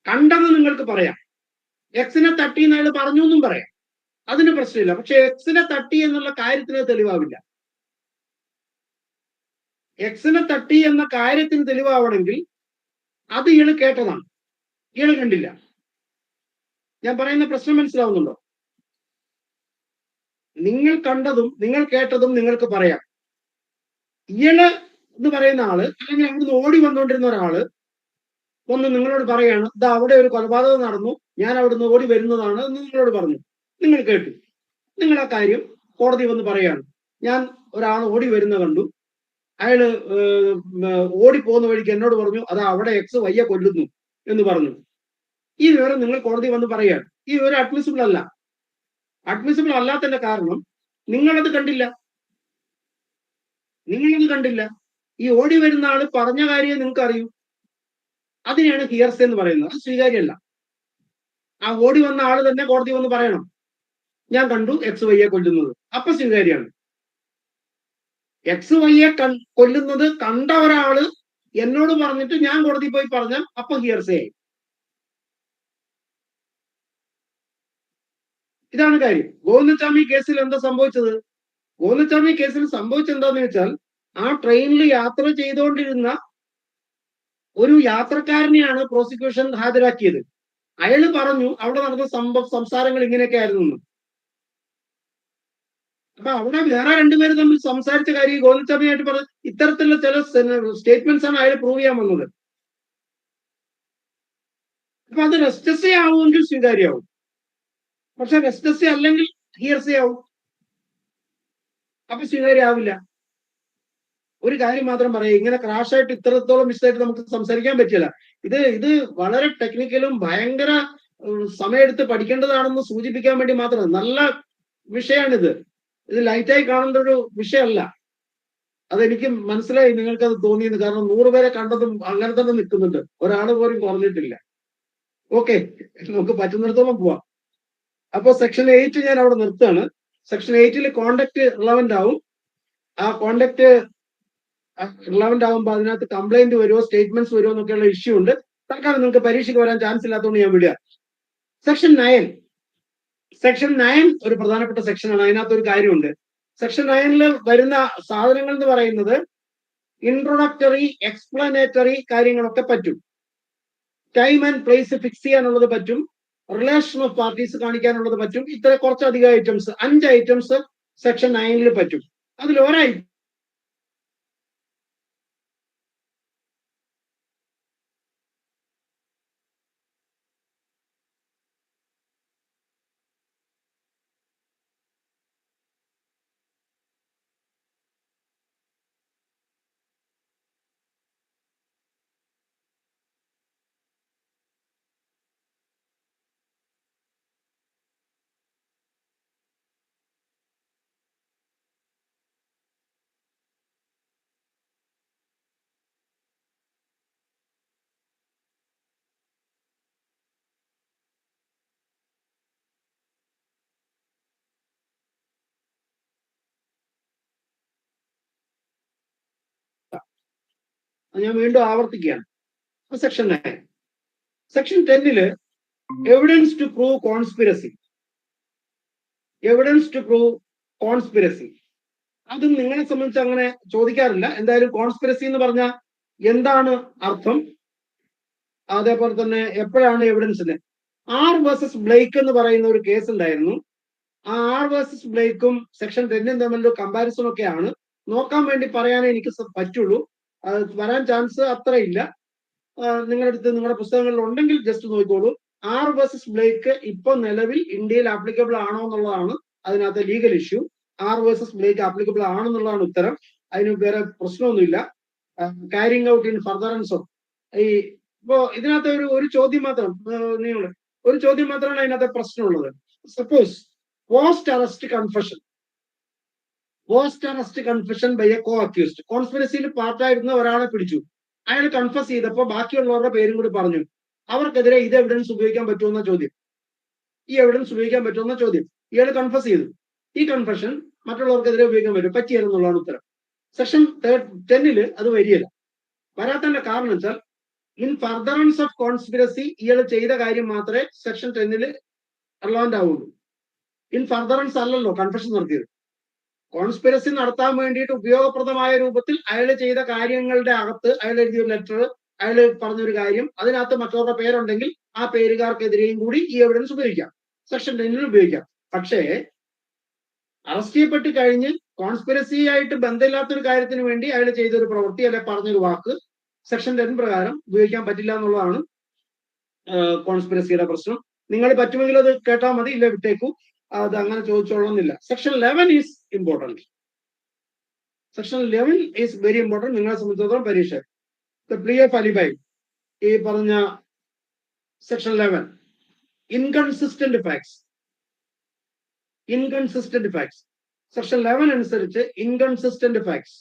കണ്ടെന്ന് നിങ്ങൾക്ക് പറയാം, എക്സിനെ തട്ടി എന്ന് അയാൾ പറഞ്ഞു എന്നും പറയാം, അതിന് പ്രശ്നമില്ല. പക്ഷെ എക്സിനെ തട്ടി എന്നുള്ള കാര്യത്തിന് തെളിവാവില്ല. എക്സിനെ തട്ടി എന്ന കാര്യത്തിന് തെളിവാവണമെങ്കിൽ അത് ഇയാൾ കേട്ടതാണ്, ഇയാൾ കണ്ടില്ല. ഞാൻ പറയുന്ന പ്രശ്നം മനസ്സിലാവുന്നുണ്ടോ? നിങ്ങൾ കണ്ടതും നിങ്ങൾ കേട്ടതും നിങ്ങൾക്ക് പറയാം. ഇയാള് എന്ന് പറയുന്ന ആള്, അല്ലെങ്കിൽ അവിടുന്ന് ഓടി വന്നുകൊണ്ടിരുന്ന ഒരാള് ഒന്ന് നിങ്ങളോട് പറയാണ്, ഇതാ അവിടെ ഒരു കൊലപാതകം നടന്നു, ഞാൻ അവിടുന്ന് ഓടി വരുന്നതാണ് എന്ന് നിങ്ങളോട് പറഞ്ഞു. നിങ്ങൾ കേട്ടു. നിങ്ങൾ ആ കാര്യം കോടതി വന്ന് പറയാണ്, ഞാൻ ഒരാൾ ഓടി വരുന്ന കണ്ടു, അയാള് ഓടിപ്പോകുന്ന വഴിക്ക് എന്നോട് പറഞ്ഞു, അതാ അവിടെ എക്സ് വയ്യ കൊല്ലുന്നു എന്ന് പറഞ്ഞു. ഈ വിവരം നിങ്ങൾ കോടതി വന്ന് പറയാണ്. ഈ വിവരം അഡ്മിസിബിൾ അല്ല. അഡ്മിസിബിൾ അല്ലാത്തതിന്റെ കാരണം നിങ്ങളത് കണ്ടില്ല. ഈ ഓടി വരുന്ന ആള് പറഞ്ഞ കാര്യം നിങ്ങൾക്ക് അറിയൂ. അതിനെയാണ് ഹിയർസേ എന്ന് പറയുന്നത്. അത് സ്വീകാര്യമല്ല. ആ ഓടി വന്ന ആള് തന്നെ കോടതി വന്ന് പറയണം, ഞാൻ കണ്ടു എക്സ് വൈയെ കൊല്ലുന്നത്, അപ്പൊ സ്വീകാര്യമാണ്. എക്സ് വൈയെ കൊല്ലുന്നത് കണ്ട ഒരാള് എന്നോട് പറഞ്ഞിട്ട് ഞാൻ കോടതി പോയി പറഞ്ഞാൽ അപ്പൊ ഹിയർസേ ആയി. ഇതാണ് കാര്യം. ഗോവിന്ദസ്വാമി കേസിൽ എന്താ സംഭവിച്ചത്? ഗോവിന്ദസ്വാമി കേസിൽ സംഭവിച്ചെന്താന്ന് വെച്ചാൽ, ആ ട്രെയിനിൽ യാത്ര ചെയ്തുകൊണ്ടിരുന്ന ഒരു യാത്രക്കാരനെയാണ് പ്രോസിക്യൂഷൻ ഹാജരാക്കിയത്. അയാൾ പറഞ്ഞു അവിടെ നടന്ന സംസാരങ്ങൾ ഇങ്ങനെയൊക്കെ ആയിരുന്നു. അപ്പൊ അവിടെ വേറെ രണ്ടുപേരും തമ്മിൽ സംസാരിച്ച കാര്യം ഗോവിന്ദസ്വാമിയായിട്ട് പറഞ്ഞു. ഇത്തരത്തിലുള്ള ചില സ്റ്റേറ്റ്മെന്റ്സ് ആണ് അയാൾ പ്രൂവ് ചെയ്യാൻ വന്നത്. അപ്പൊ അത് റെസ്റ്റസേ ആവുമെങ്കിൽ സ്വീകാര്യമാവും, പക്ഷെ റെസ്റ്റസേ അല്ലെങ്കിൽ ഹിയർസേ ആവും. അപ്പൊ സ്വീകാര്യാവില്ല. ഒരു കാര്യം മാത്രം പറയാം, ഇങ്ങനെ ക്രാഷായിട്ട് ഇത്രത്തോളം വിശദമായിട്ട് നമുക്ക് സംസാരിക്കാൻ പറ്റില്ല. ഇത് വളരെ ടെക്നിക്കലും ഭയങ്കര സമയമെടുത്ത് പഠിക്കേണ്ടതാണെന്ന് സൂചിപ്പിക്കാൻ വേണ്ടി മാത്രം. നല്ല വിഷയമാണിത്. ഇത് ലൈറ്റായി കാണേണ്ട ഒരു വിഷയമല്ല. അതെനിക്ക് മനസ്സിലായി നിങ്ങൾക്കത് തോന്നിയെന്ന്. കാരണം 100 പേരെ കണ്ടതും അങ്ങനെ തന്നെ നിൽക്കുന്നുണ്ട്, ഒരാൾ പോലും കുറഞ്ഞിട്ടില്ല. ഓക്കെ, നമുക്ക് പറ്റുന്നിടത്തോളം പോവാം. അപ്പൊ സെക്ഷൻ 8 ഞാൻ അവിടെ നിർത്തുകയാണ്. സെക്ഷൻ 8 കോണ്ടക്ട് റിലവന്റ് ആവും. ആ കോണ്ടക്ട് റിലവന്റ് ആവുമ്പോൾ അതിനകത്ത് കംപ്ലൈന്റ് വരുമോ സ്റ്റേറ്റ്മെന്റ്സ് വരുമോ എന്നൊക്കെയുള്ള ഇഷ്യൂ ഉണ്ട്. തൽക്കാലം നിങ്ങൾക്ക് പരീക്ഷയ്ക്ക് വരാൻ ചാൻസ് ഇല്ലാത്തതുകൊണ്ട് ഞാൻ വിടുക. സെക്ഷൻ 9 ഒരു പ്രധാനപ്പെട്ട സെക്ഷനാണ്. അതിനകത്ത് ഒരു കാര്യമുണ്ട്. സെക്ഷൻ 9 വരുന്ന സാധനങ്ങൾ എന്ന് പറയുന്നത് ഇൻട്രൊഡക്ടറി, എക്സ്പ്ലനേറ്ററി കാര്യങ്ങളൊക്കെ പറ്റും. ടൈം ആൻഡ് പ്ലേസ് ഫിക്സ് ചെയ്യാനുള്ളത് പറ്റും. റിലേഷൻ ഓഫ് പാർട്ടീസ് കാണിക്കാനുള്ളത് പറ്റും. ഇത്ര കുറച്ചധികം ഐറ്റംസ്, 5 ഐറ്റംസ് സെക്ഷൻ 9 പറ്റും. അതിൽ ഒരായി ഞാൻ വീണ്ടും ആവർത്തിക്കുകയാണ്. Section 9. Section 10 evidence to prove conspiracy. അതും നിങ്ങളെ സംബന്ധിച്ച് അങ്ങനെ ചോദിക്കാറില്ല. എന്തായാലും കോൺസ്പിരസി എന്ന് പറഞ്ഞാൽ എന്താണ് അർത്ഥം, അതേപോലെ തന്നെ എപ്പോഴാണ് എവിഡൻസിന്. ആർ വേഴ്സസ് ബ്ലേക്ക് എന്ന് പറയുന്ന ഒരു കേസ് ഉണ്ടായിരുന്നു. ആ ആർ വേഴ്സസ് ബ്ലേക്കും സെക്ഷൻ 10 തമ്മിലൊരു കമ്പാരിസൺ ഒക്കെയാണ്. നോക്കാൻ വേണ്ടി പറയാനേ എനിക്ക് പറ്റുള്ളൂ. വരാൻ ചാൻസ് അത്ര ഇല്ല. നിങ്ങളുടെ അടുത്ത് നിങ്ങളുടെ പുസ്തകങ്ങളിൽ ഉണ്ടെങ്കിൽ ജസ്റ്റ് നോക്കിക്കോളൂ. ആർ വേഴ്സസ് ബ്ലേക്ക് ഇപ്പൊ നിലവിൽ ഇന്ത്യയിൽ ആപ്ലിക്കബിൾ ആണോ എന്നുള്ളതാണ് അതിനകത്ത് legal issue. R versus Blake applicable ആണെന്നുള്ളതാണ് ഉത്തരം. അതിന് വേറെ പ്രശ്നമൊന്നുമില്ല. Carrying out in furtherance of ഇപ്പോ ഇതിനകത്ത് ഒരു ചോദ്യം മാത്രം, ഒരു ചോദ്യം മാത്രമാണ് അതിനകത്ത് പ്രശ്നമുള്ളത്. Suppose post arrest confession, post arrest confession by a co accused. കോൺസ്പിറസിയിൽ പാർട്ടായിരുന്ന ഒരാളെ പിടിച്ചു, അയാൾ കൺഫസ് ചെയ്തപ്പോൾ ബാക്കിയുള്ളവരുടെ പേരും കൂടി പറഞ്ഞു. അവർക്കെതിരെ ഇത് എവിഡൻസ് ഉപയോഗിക്കാൻ പറ്റുമെന്ന ചോദ്യം, ഈ എവിഡൻസ് ഉപയോഗിക്കാൻ പറ്റുമെന്ന ചോദ്യം. ഇയാൾ കൺഫസ് ചെയ്തു, ഈ കൺഫെഷൻ മറ്റുള്ളവർക്കെതിരെ ഉപയോഗിക്കാൻ പറ്റും, പറ്റിയെന്നുള്ളതാണ് ഉത്തരം. സെക്ഷൻ 10 അത് വരികയില്ല. വരാത്തതിന്റെ കാരണം വെച്ചാൽ ഇൻ ഫർദറൻസ് ഓഫ് കോൺസ്പിറസി ഇയാൾ ചെയ്ത കാര്യം മാത്രമേ സെക്ഷൻ 10 റെലവന്റ് ആവുള്ളൂ. ഇൻ ഫർദറൻസ് അല്ലല്ലോ കൺഫെഷൻ നടത്തിയത്. കോൺസ്പിറസി നടത്താൻ വേണ്ടിയിട്ട് ഉപയോഗപ്രദമായ രൂപത്തിൽ അയാൾ ചെയ്ത കാര്യങ്ങളുടെ അകത്ത് അയാൾ എഴുതിയ ലെറ്റർ, അയാൾ പറഞ്ഞൊരു കാര്യം, അതിനകത്ത് മറ്റവരുടെ പേരുണ്ടെങ്കിൽ ആ പേരുകാർക്കെതിരെയും കൂടി ഈ എവിഡൻസ് ഉപയോഗിക്കാം, സെക്ഷൻ 10 ഉപയോഗിക്കാം. പക്ഷേ അറസ്റ്റ് ചെയ്യപ്പെട്ട് കഴിഞ്ഞ് കോൺസ്പിറസി ആയിട്ട് ബന്ധമില്ലാത്തൊരു കാര്യത്തിന് വേണ്ടി അയാൾ ചെയ്തൊരു പ്രവൃത്തി അല്ലെ പറഞ്ഞൊരു വാക്ക് സെക്ഷൻ 10 പ്രകാരം ഉപയോഗിക്കാൻ പറ്റില്ല എന്നുള്ളതാണ് കോൺസ്പിറസിയുടെ പ്രശ്നം. നിങ്ങൾ പറ്റുമെങ്കിൽ അത് കേട്ടാൽ മതി, ഇല്ല വിട്ടേക്കൂ, അത് അങ്ങനെ ചോദിച്ചോളണമെന്നില്ല. Section 11 is important. Section 11 is very important. നിങ്ങളെ സംബന്ധിച്ചിടത്തോളം പരീക്ഷ പ്ലീ ഓഫ് അലിബൈ ഈ പറഞ്ഞ section 11 inconsistent facts. Inconsistent facts section 11 അനുസരിച്ച് ഇൻകൺസിസ്റ്റന്റ് ഫാക്ട്സ്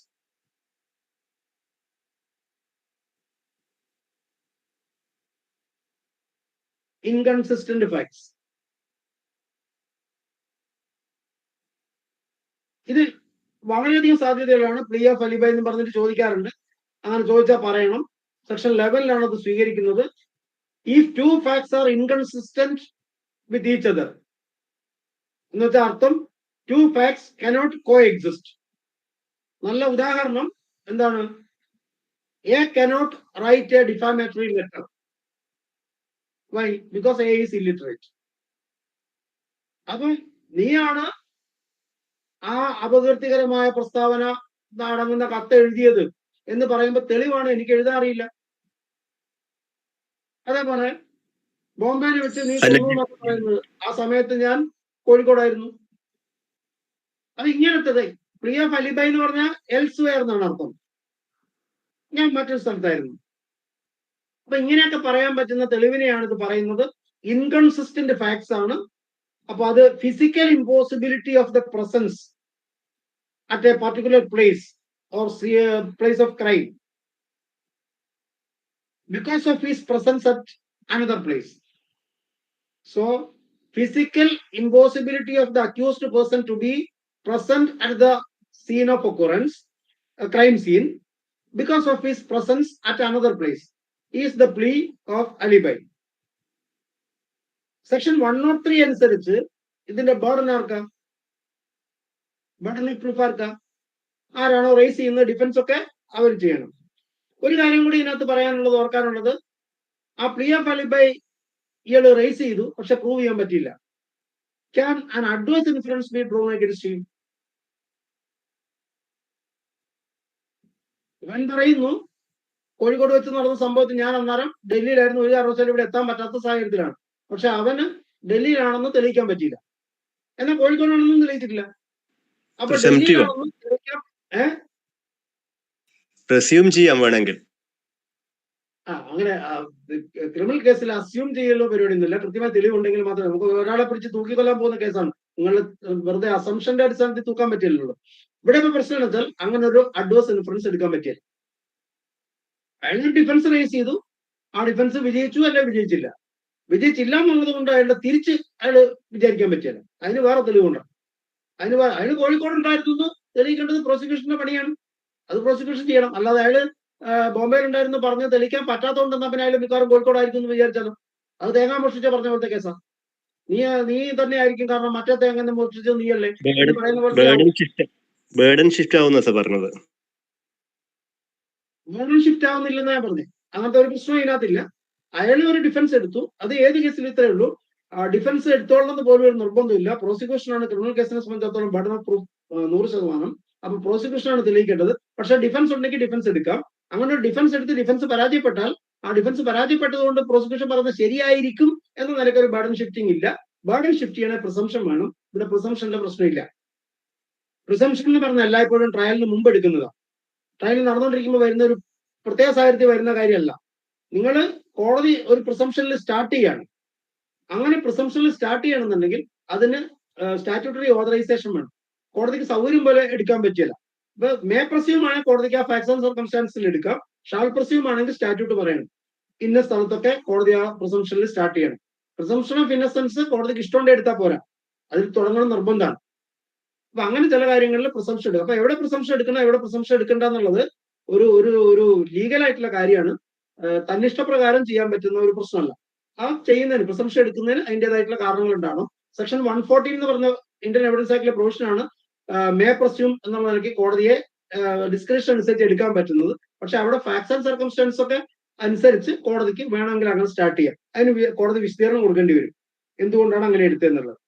ഇത് വളരെയധികം സാധ്യതകളാണ്. പ്ലീ ഓഫ് അലിബൈ എന്ന് പറഞ്ഞിട്ട് ചോദിക്കാറുണ്ട്, അങ്ങനെ ചോദിച്ചാൽ പറയണം. സെക്ഷൻ 11 അത് സ്വീകരിക്കുന്നത്. If 2 facts are inconsistent with each other എന്ന് വെച്ചാൽ അർത്ഥം 2 facts cannot coexist. നല്ല ഉദാഹരണം എന്താണ്? A cannot write a defamatory letter. Why? Because A is illiterate. അപ്പം നീയാണ് ആ അപകീർത്തികരമായ പ്രസ്താവന അടങ്ങുന്ന കത്ത് എഴുതിയത് എന്ന് പറയുമ്പോൾ തെളിവാണ് എനിക്ക് എഴുതാൻ അറിയില്ല. അതേപോലെ ബോംബെയിൽ വെച്ച് നീ പറയുന്നത് ആ സമയത്ത് ഞാൻ കോഴിക്കോടായിരുന്നു. അത് ഇങ്ങനത്തത് പ്ലീ ഓഫ് അലിബൈ എന്ന് പറഞ്ഞാൽ എൽസ്വെയർ എന്നാണ് അർത്ഥം, ഞാൻ മറ്റൊരു സ്ഥലത്തായിരുന്നു. അപ്പൊ ഇങ്ങനെയൊക്കെ പറയാൻ പറ്റുന്ന തെളിവിനെയാണ് ഇത് പറയുന്നത്. ഇൻകൺസിസ്റ്റന്റ് ഫാക്ട്സ് ആണ്. അപ്പൊ അത് physical impossibility of the presence at a particular place or place of crime because of his presence at another place. So physical impossibility of the accused person to be present at the scene of occurrence, a crime scene, because of his presence at another place is the plea of alibi. Section 103 അനുസരിച്ച് ഇതിന്റെ burden ആർക്കാ? Burden of proof ആർക്കാ? ആരാണോ raise ചെയ്യുന്നത് defence ഒക്കെ അവർ ചെയ്യണം. ഒരു കാര്യം കൂടി ഇതിനകത്ത് പറയാനുള്ളത്, ഓർക്കാനുള്ളത്, ആ പ്ലീ ഓഫ് അലിബൈ ഇയാൾ റേസ് ചെയ്തു, പക്ഷെ പ്രൂവ് ചെയ്യാൻ പറ്റിയില്ല. Can an adverse influence B drone against him? ഇവൻ പറയുന്നു കോഴിക്കോട് വെച്ച് നടന്ന സംഭവത്തിൽ ഞാൻ അന്നേരം ഡൽഹിയിലായിരുന്നു, ഒരു കാരണവശാലും ഇവിടെ എത്താൻ പറ്റാത്ത സാഹചര്യത്തിലാണ്. പക്ഷെ അവന് ഡൽഹിയിലാണെന്ന് തെളിയിക്കാൻ പറ്റിയില്ല, എന്നാൽ കോഴിക്കോടാണെന്നും തെളിയിച്ചിട്ടില്ല. അപ്പൊ ഡൽഹിയിലാണെന്നും തെളിയിക്കാം. പ്രസ്യൂം ചെയ്യാൻ വേണമെങ്കിൽ അങ്ങനെ ക്രിമിനൽ കേസിൽ അസ്യൂം ചെയ്യലോ പരിപാടി ഒന്നുമില്ല. കൃത്യമായ തെളിവുണ്ടെങ്കിൽ മാത്രമേ. നമുക്ക് ഒരാളെ പിടിച്ച് തൂക്കിക്കൊല്ലാൻ പോകുന്ന കേസാണ്, നിങ്ങൾ വെറുതെ അസംഷന്റെ അടിസ്ഥാനത്തിൽ തൂക്കാൻ പറ്റില്ലല്ലോ. ഇവിടെ ഇപ്പൊ പ്രശ്നം എന്ന് വെച്ചാൽ അങ്ങനെ ഒരു അഡ്വേഴ്സ് ഇൻഫ്ലുവൻസ് എടുക്കാൻ പറ്റില്ല. അയാൾ ഡിഫൻസ് റേസ് ചെയ്തു, ആ ഡിഫൻസ് വിജയിച്ചു അല്ലെ വിജയിച്ചില്ല. വിജയിച്ചില്ല എന്നുള്ളത് കൊണ്ട് അയാളുടെ തിരിച്ച് അയാൾ വിചാരിക്കാൻ പറ്റില്ല. അതിന് വേറെ തെളിവുണ്ടാണ്. അയാൾ കോഴിക്കോട് ഉണ്ടായിരുന്നു തെളിയിക്കേണ്ടത് പ്രോസിക്യൂഷന്റെ പണിയാണ്, അത് പ്രോസിക്യൂഷൻ ചെയ്യണം. അല്ലാതെ അയാള് ബോംബെയിൽ ഉണ്ടായിരുന്നു പറഞ്ഞ് തെളിയിക്കാൻ പറ്റാത്തതുകൊണ്ടെന്നാ പിന്നെ അയാൾ മിക്കവാറും കോഴിക്കോടായിരിക്കും എന്ന് വിചാരിച്ചാലോ? അത് തേങ്ങ മോഷ്ടിച്ച പറഞ്ഞ പോലത്തെ കേസാ. നീ തന്നെ ആയിരിക്കും, കാരണം മറ്റേ തേങ്ങ മോഷ്ടിച്ചത് നീയല്ലേ. ബേർഡൻ ഷിഫ്റ്റ് ആവുന്ന പറഞ്ഞത്. ബേർഡൻ ഷിഫ്റ്റ് ആവുന്നില്ലെന്നാ ഞാൻ പറഞ്ഞത്. അങ്ങനത്തെ ഒരു പ്രശ്നം ഇതിനകത്തില്ല. അയാൾ ഒരു ഡിഫൻസ് എടുത്തു, അത് ഏത് കേസിൽ ഇത്രയേ ഉള്ളൂ. ഡിഫൻസ് എടുത്തോളണമെന്ന് പോലും ഒരു നിർബന്ധമില്ല. പ്രോസിക്യൂഷനാണ് ക്രിമിനൽ കേസിനെ സംബന്ധിച്ചിടത്തോളം ബർഡൻ ഓഫ് പ്രൂഫ് 100%. അപ്പൊ പ്രോസിക്യൂഷനാണ് തെളിയിക്കേണ്ടത്. പക്ഷെ ഡിഫൻസ് ഉണ്ടെങ്കിൽ ഡിഫൻസ് എടുക്കാം. അങ്ങനെ ഒരു ഡിഫൻസ് എടുത്ത് ഡിഫൻസ് പരാജയപ്പെട്ടാൽ ആ ഡിഫൻസ് പരാജയപ്പെട്ടതുകൊണ്ട് പ്രോസിക്യൂഷൻ പറയുന്നത് ശരിയായിരിക്കും എന്ന നിലയ്ക്ക് ഒരു ബർഡൻ ഷിഫ്റ്റിംഗ് ഇല്ല. ബർഡൻ ഷിഫ്റ്റ് ചെയ്യണ പ്രിസംഷൻ വേണം. ഇവിടെ പ്രിസംഷന്റെ പ്രശ്നമില്ല. പ്രിസംഷൻ എന്ന് പറഞ്ഞാൽ എല്ലായ്പ്പോഴും ട്രയലിന് മുമ്പ് എടുക്കുന്നതാണ്. ട്രയൽ നടന്നുകൊണ്ടിരിക്കുമ്പോൾ വരുന്ന ഒരു പ്രത്യേക സാഹചര്യത്തിൽ വരുന്ന കാര്യമല്ല. നിങ്ങൾ കോടതി ഒരു പ്രിസംഷനിൽ സ്റ്റാർട്ട് ചെയ്യാണ്. അങ്ങനെ പ്രിസംഷനിൽ സ്റ്റാർട്ട് ചെയ്യണമെന്നുണ്ടെങ്കിൽ അതിന് സ്റ്റാറ്റ്യൂട്ടറി ഓതറൈസേഷൻ വേണം. കോടതിക്ക് സൗകര്യം പോലെ എടുക്കാൻ പറ്റില്ല. ഇപ്പൊ മേ പ്രസ്യൂം ആണെങ്കിൽ കോടതിക്ക് ആ ഫാക്ട്സ് ആൻഡ് സർക്കംസ്റ്റാൻസിൽ എടുക്കാം. ഷാൾ പ്രസ്യൂം ആണെങ്കിൽ സ്റ്റാറ്റ്യൂട്ട് പറയണം ഇന്ന സ്ഥലത്തൊക്കെ കോടതി ആ പ്രിസംഷനിൽ സ്റ്റാർട്ട് ചെയ്യണം. പ്രിസംഷൻ ഓഫ് ഇന്നസെൻസ് കോടതിക്ക് ഇഷ്ടമുണ്ടെ എടുത്താൽ പോരാ, അതിൽ തുടങ്ങണം നിർബന്ധമാണ്. അപ്പൊ അങ്ങനെ ചില കാര്യങ്ങളിൽ പ്രിസംഷൻ എടുക്കും. അപ്പൊ എവിടെ പ്രിസംഷൻ എടുക്കണം എവിടെ പ്രിസംഷൻ എടുക്കണ്ട എന്നുള്ളത് ഒരു ഒരു ഒരു ലീഗലായിട്ടുള്ള കാര്യമാണ്. തന്നിഷ്ടപ്രകാരം ചെയ്യാൻ പറ്റുന്ന ഒരു പ്രശ്നമല്ല. ആ ചെയ്യുന്നതിന് പ്രിസംഷൻ എടുക്കുന്നതിന് അതിൻ്റെതായിട്ടുള്ള കാരണങ്ങൾ ഉണ്ടാവണം. സെക്ഷൻ 114 എന്ന് പറഞ്ഞ ഇന്ത്യൻ എവിഡൻസ് ആക്ടിലെ പ്രൊവിഷനാണ് മേ പ്രസ്യൂം എന്നുള്ള നിലയ്ക്ക് കോടതിയെ ഡിസ്ക്രിപ്ഷൻ അനുസരിച്ച് എടുക്കാൻ പറ്റുന്നത്. പക്ഷെ അവിടെ ഫാക്ട്സ് ആൻഡ് സർക്കംസ്റ്റൻസ് ഒക്കെ അനുസരിച്ച് കോടതിക്ക് വേണമെങ്കിൽ അങ്ങനെ സ്റ്റാർട്ട് ചെയ്യാം. അതിന് കോടതി വിശദീകരണം കൊടുക്കേണ്ടി വരും എന്തുകൊണ്ടാണ് അങ്ങനെ എടുത്തതെന്നുള്ളത്.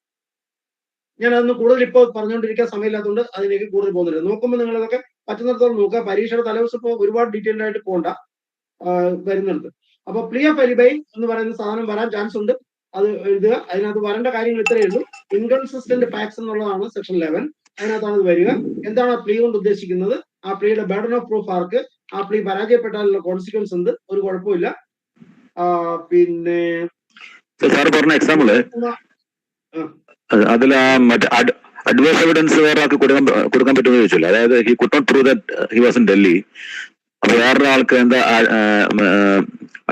ഞാൻ അതൊന്ന് കൂടുതൽ ഇപ്പോൾ പറഞ്ഞുകൊണ്ടിരിക്കാൻ സമയമില്ലാത്തതുകൊണ്ട് അതിലേക്ക് കൂടുതൽ പോകുന്നില്ല. നോക്കുമ്പോൾ നിങ്ങൾ അതൊക്കെ പറ്റുന്നിടത്തോളം നോക്കുക. പരീക്ഷയുടെ തലേദിവസം ഇപ്പോൾ ഒരുപാട് ഡീറ്റെയിൽഡ് ആയിട്ട് പോകണ്ട വരുന്നുണ്ട്. അപ്പൊ പ്ലീ ഓഫ് അലിബൈ എന്ന് പറയുന്ന സാധനം വരാൻ ചാൻസ് ഉണ്ട്, അത് എഴുതുക. അതിനകത്ത് വരേണ്ട കാര്യങ്ങൾ ഇത്രയേ ഉള്ളൂ. ഇൻകൺസിസ്റ്റന്റ് ഫാക്ട്സ് എന്നുള്ളതാണ് സെക്ഷൻ 11. അതിനകത്താണ് ഇത് വരിക. എന്താണ് ആ പ്ലീ കൊണ്ട് ഉദ്ദേശിക്കുന്നത്, ആ പ്ലീയുടെ ബർഡൻ ഓഫ് പ്രൂഫ് ആർക്ക്, ആ പ്ലീ പരാജയപ്പെട്ടാലുള്ള കോൺസിക്വൻസ് ഉണ്ട്, ഒരു കുഴപ്പമില്ല. പിന്നെ സാറ് പറഞ്ഞ എക്സാമ്പിള് അതിൽ ആ മറ്റേ അഡ്വേഴ്സ് എവിഡൻസ് വേറെ ആൾക്ക് കൊടുക്കാൻ പറ്റുമെന്ന് ചോദിച്ചില്ല. അതായത് he could not prove that he was in Delhi. അപ്പൊ വേറൊരാൾക്ക് എന്താ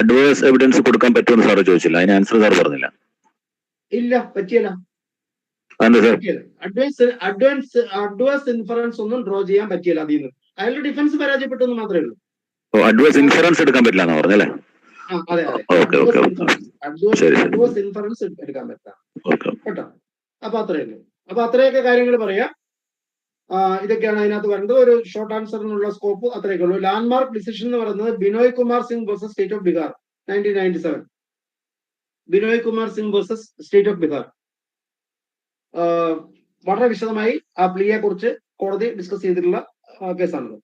അഡ്വേഴ്സ് എവിഡൻസ് കൊടുക്കാൻ പറ്റുമെന്ന് സാറ് ചോദിച്ചില്ല. അതിന് ആൻസർ സാർ പറഞ്ഞില്ല. ഇല്ല, പറ്റിയല്ല. അഡ്വേഴ്സ് ഇൻഫറൻസ് ഒന്നും ഡ്രോ ചെയ്യാൻ പറ്റിയില്ല. അതിൽ നിന്ന് അയാളുടെ ഡിഫൻസ് പരാജയപ്പെട്ടു എന്ന് മാത്രമേ ഉള്ളൂ. അഡ്വേഴ്സ് ഇൻഫറൻസ് എടുക്കാൻ പറ്റില്ല എന്ന് പറഞ്ഞല്ലേ? അതെ അതെ, അഡ്വേഴ്സ് ഇൻഫറൻസ് എടുക്കാൻ പറ്റാം കേട്ടോ. അപ്പൊ അത്രയേ ഉള്ളൂ. അപ്പൊ അത്രയൊക്കെ കാര്യങ്ങൾ പറയാം. ഇതൊക്കെയാണ് അതിനകത്ത് വരുന്നത്. ഒരു ഷോർട്ട് ആൻസറിനുള്ള സ്കോപ്പ് അത്രയൊക്കെ ഉള്ളൂ. ലാൻഡ്മാർക്ക് ഡിസിഷൻ എന്ന് പറയുന്നത് Binoy Kumar Singh versus state of Bihar 1997. Binoy Kumar Singh versus state of Bihar. വളരെ വിശദമായി ആ പ്ലീയെ കുറിച്ച് കോടതി ഡിസ്കസ് ചെയ്തിട്ടുള്ള കേസാണത്.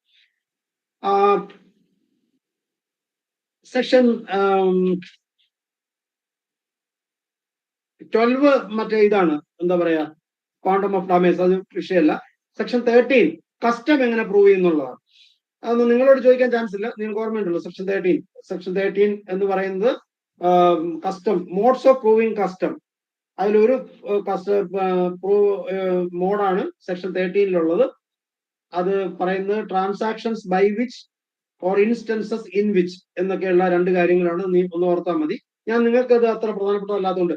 സെക്ഷൻ 12 മറ്റേ ഇതാണ്, എന്താ പറയാ, ക്വാണ്ടം ഓഫ് ഡാമേജ്, അത് വിഷയമല്ല. സെക്ഷൻ 13 കസ്റ്റം എങ്ങനെ പ്രൂവ് ചെയ്യുന്നുള്ളതാണ്. അതൊന്നും നിങ്ങളോട് ചോദിക്കാൻ ചാൻസ് ഇല്ല, നിങ്ങൾക്ക് ഓർമ്മയുണ്ടല്ലോ. സെക്ഷൻ 13 എന്ന് പറയുന്നത് custom, modes of proving custom. അതിലൊരു മോഡാണ് സെക്ഷൻ 13 അത് പറയുന്നത് transactions by which or instances in which എന്നൊക്കെയുള്ള രണ്ട് കാര്യങ്ങളാണ്. നീ ഒന്ന് ഓർത്താൽ മതി. ഞാൻ നിങ്ങൾക്ക് അത് അത്ര പ്രധാനപ്പെട്ടതല്ലാത്തതുകൊണ്ട്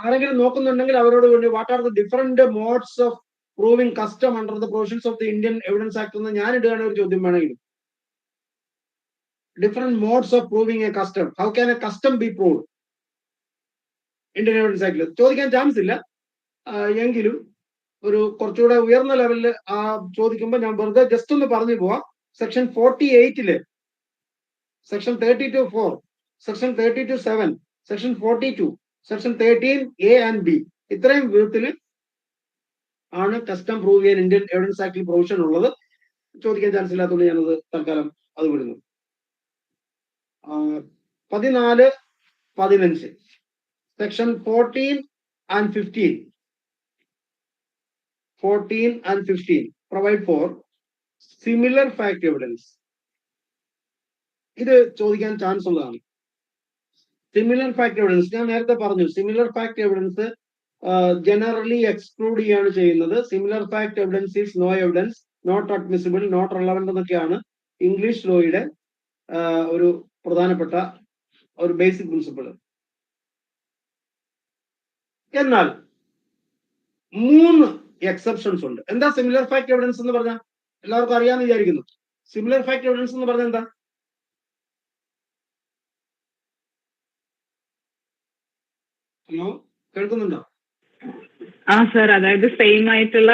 ആരെങ്കിലും നോക്കുന്നുണ്ടെങ്കിൽ അവരോട് വേണ്ടി what are the different modes of proving custom under the provisions of the Indian evidence act എന്ന് ഞാൻ ഇടുകയാണ് ഒരു ചോദ്യം വേണമെങ്കിൽ. Different modes of proving a custom, how can a custom be proved? Indian evidence ആക്ടിൽ ചോദിക്കാൻ ചാൻസ് ഇല്ല. എങ്കിലും ഒരു കുറച്ചുകൂടെ ഉയർന്ന ലെവലിൽ ചോദിക്കുമ്പോൾ ഞാൻ വെറുതെ ജസ്റ്റ് ഒന്ന് പറഞ്ഞു പോവാം. Section 48 section 32(4), section 32(7), section 42, section 13A and B ഇത്രയും വിധത്തിൽ ആണ് കസ്റ്റം പ്രൂവ് ചെയ്യാൻ ഇന്ത്യൻ എവിഡൻസ് ആക്ടിൽ പ്രൊവിഷൻ ഉള്ളത്. ചോദിക്കാൻ ചാൻസ് ഇല്ലാത്തതുകൊണ്ട് ഞാനത് തൽക്കാലം അത് വിടുന്നു. 14, 15 section 14 and 15 provide for similar fact evidence. ഇത് ചോദിക്കാൻ ചാൻസ് ഉള്ളതാണ്. സിമിലർ ഫാക്ട് എവിഡൻസ് ഞാൻ നേരത്തെ പറഞ്ഞു. Similar fact evidence generally exclude ചെയ്യാണ് ചെയ്യുന്നത്. Similar fact evidence is no evidence, not admissible, not relevant എന്നൊക്കെയാണ് ഇംഗ്ലീഷ് ലോയുടെ ഒരു പ്രധാനപ്പെട്ട ഒരു ബേസിക് പ്രിൻസിപ്പിൾ. എന്നാൽ 3 എക്സെപ്ഷൻസ് ഉണ്ട്. എന്താ സിമിലർ ഫാക്ട് എവിഡൻസ് എന്ന് പറഞ്ഞാൽ? എല്ലാവർക്കും അറിയാമെന്ന് വിചാരിക്കുന്നു. സിമിലർ ഫാക്ട് എവിഡൻസ് എന്ന് പറഞ്ഞാൽ എന്താ? ഹലോ, കേൾക്കുന്നുണ്ടോ? സർ, അതായത് സെയിം ആയിട്ടുള്ള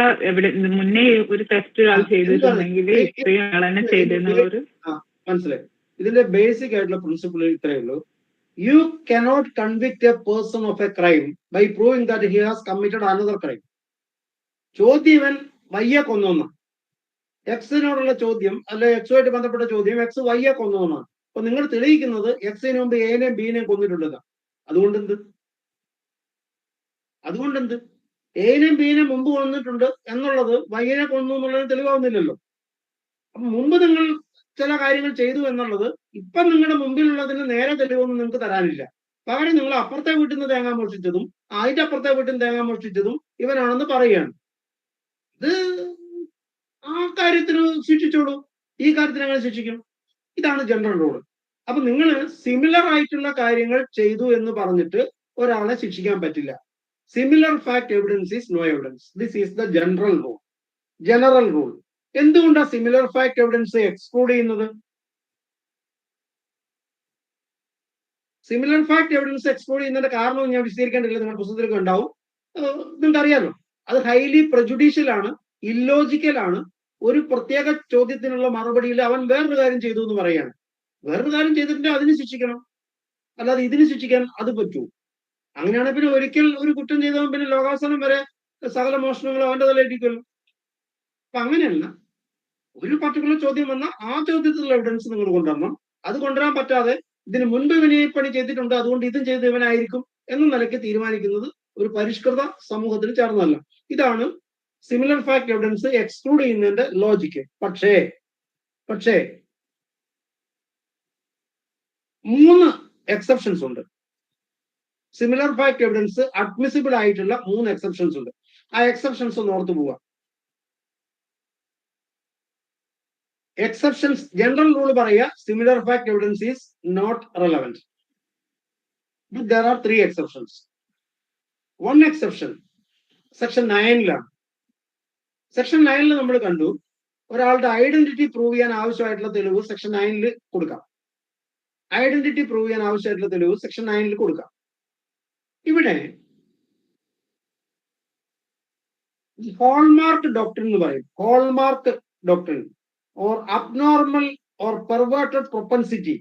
മുന്നേ ഒരു ടെസ്റ്റ് ഒരാൾ ചെയ്തിട്ടുണ്ടെങ്കിൽ തന്നെ ചെയ്തെന്നുള്ള ഒരു മനസ്സിലായി. ഇതിന്റെ ബേസിക് ആയിട്ടുള്ള പ്രിൻസിപ്പിൾ ഇത്രയേ ഉള്ളൂ. You cannot convict a person of a crime by proving that he has committed another crime. ചോദ്യം ഇവൻ വയ്യ കൊന്നോന്ന, എക്സിനോടുള്ള ചോദ്യം അല്ലെ എക്സുമായിട്ട് ബന്ധപ്പെട്ട ചോദ്യം എക്സ് വയ്യ കൊന്നോന്നാണ്. അപ്പൊ നിങ്ങൾ തെളിയിക്കുന്നത് എക്സിന് മുമ്പ് എനെയും ബിനെയും കൊന്നിട്ടുള്ളതാണ്. അതുകൊണ്ടെന്ത് എനെയും ബിനെയും മുമ്പ് കൊന്നിട്ടുണ്ട് എന്നുള്ളത് വയ്യനെ കൊന്നു എന്നുള്ളത് തെളിവാവുന്നില്ലല്ലോ. അപ്പൊ മുമ്പ് നിങ്ങൾ ചില കാര്യങ്ങൾ ചെയ്തു എന്നുള്ളത് ഇപ്പം നിങ്ങളുടെ മുമ്പിലുള്ളതിന് നേരെ തെളിവൊന്നും നിങ്ങൾക്ക് തരാനില്ല. പകരം നിങ്ങൾ അപ്പുറത്തെ വീട്ടിൽ നിന്ന് തേങ്ങ മോഷ്ടിച്ചതും അതിന്റെ അപ്പുറത്തെ വീട്ടിൽ നിന്ന് തേങ്ങ മോഷ്ടിച്ചതും ഇവനാണെന്ന് പറയുകയാണ്. ഇത് ആ കാര്യത്തിന് ശിക്ഷിച്ചോളൂ, ഈ കാര്യത്തിന് അങ്ങനെ ശിക്ഷിക്കും. ഇതാണ് ജനറൽ റൂൾ. അപ്പൊ നിങ്ങൾ സിമിലർ ആയിട്ടുള്ള കാര്യങ്ങൾ ചെയ്തു എന്ന് പറഞ്ഞിട്ട് ഒരാളെ ശിക്ഷിക്കാൻ പറ്റില്ല. Similar fact evidence is no evidence. This is the general rule. General rule. എന്തുകൊണ്ടാണ് സിമിലർ ഫാക്ട് എവിഡൻസ് എക്സ്ക്ലൂഡ് ചെയ്യുന്നത്? സിമിലർ ഫാക്ട് എവിഡൻസ് എക്സ്ക്ലൂഡ് ചെയ്യുന്നതിന്റെ കാരണം ഞാൻ വിശദീകരിക്കേണ്ടതില്ല, നിങ്ങളുടെ പുസ്തകത്തിലൊക്കെ ഉണ്ടാവും. നിങ്ങൾക്ക് അറിയാലോ, അത് ഹൈലി പ്രജുഡീഷ്യൽ ആണ്, ഇല്ലോജിക്കൽ ആണ്. ഒരു പ്രത്യേക ചോദ്യത്തിനുള്ള മറുപടിയിൽ അവൻ വേറൊരു കാര്യം ചെയ്തു എന്ന് പറയാണ്. വേറൊരു കാര്യം ചെയ്തിട്ടുണ്ടെങ്കിൽ അതിന് ശിക്ഷിക്കണം, അല്ലാതെ ഇതിന് ശിക്ഷിക്കാൻ അത് പറ്റൂ? അങ്ങനെയാണെങ്കിൽ പിന്നെ ഒരിക്കൽ ഒരു കുറ്റം ചെയ്തവൻ പിന്നെ ലോകാവസാനം വരെ സകല മോഷണങ്ങളും അവന്റെ തലയിടിക്കുമല്ലോ. അപ്പൊ അങ്ങനെയല്ല, ഒരു പർട്ടിക്കുലർ ചോദ്യം വന്ന ആ ചോദ്യത്തിലുള്ള എവിഡൻസ് നിങ്ങൾ കൊണ്ടുവരണം. അത് കൊണ്ടുവരാൻ പറ്റാതെ ഇതിന് മുൻപ് ഇവന് ഈ പണി ചെയ്തിട്ടുണ്ട്, അതുകൊണ്ട് ഇതും ചെയ്ത് ഇവനായിരിക്കും എന്ന നിലയ്ക്ക് തീരുമാനിക്കുന്നത് ഒരു പരിഷ്കൃത സമൂഹത്തിന് ചേർന്നതല്ല. ഇതാണ് സിമിലർ ഫാക്ട് എവിഡൻസ് എക്സ്ക്ലൂഡ് ചെയ്യുന്നതിന്റെ ലോജിക്ക്. പക്ഷേ 3 എക്സെപ്ഷൻസ് ഉണ്ട്. സിമിലർ ഫാക്ട് എവിഡൻസ് അഡ്മിസിബിൾ ആയിട്ടുള്ള 3 എക്സെപ്ഷൻസ് ഉണ്ട്. ആ എക്സെപ്ഷൻസ് ഒന്ന് ഓർത്തു പോവുക. എക്സെപ്ഷൻസ് ജനറൽ റൂൾ പറയുക, similar fact evidence is not relevant. But there are 3 exceptions. One exception section 9-ലാണ്. സെക്ഷൻ 9-ൽ നമ്മൾ കണ്ടു, ഒരാളുടെ ഐഡന്റിറ്റി പ്രൂവ് ചെയ്യാൻ ആവശ്യമായിട്ടുള്ള തെളിവ് സെക്ഷൻ 9-ൽ കൊടുക്കാം. ഐഡന്റിറ്റി പ്രൂവ് ചെയ്യാൻ ആവശ്യമായിട്ടുള്ള തെളിവ് സെക്ഷൻ 9-ൽ കൊടുക്കാം. ഇവിടെ ഹോൾമാർക്ക് ഡോക്ട്രിൻ എന്ന് പറയും. Hallmark doctrine or abnormal or perverted propensity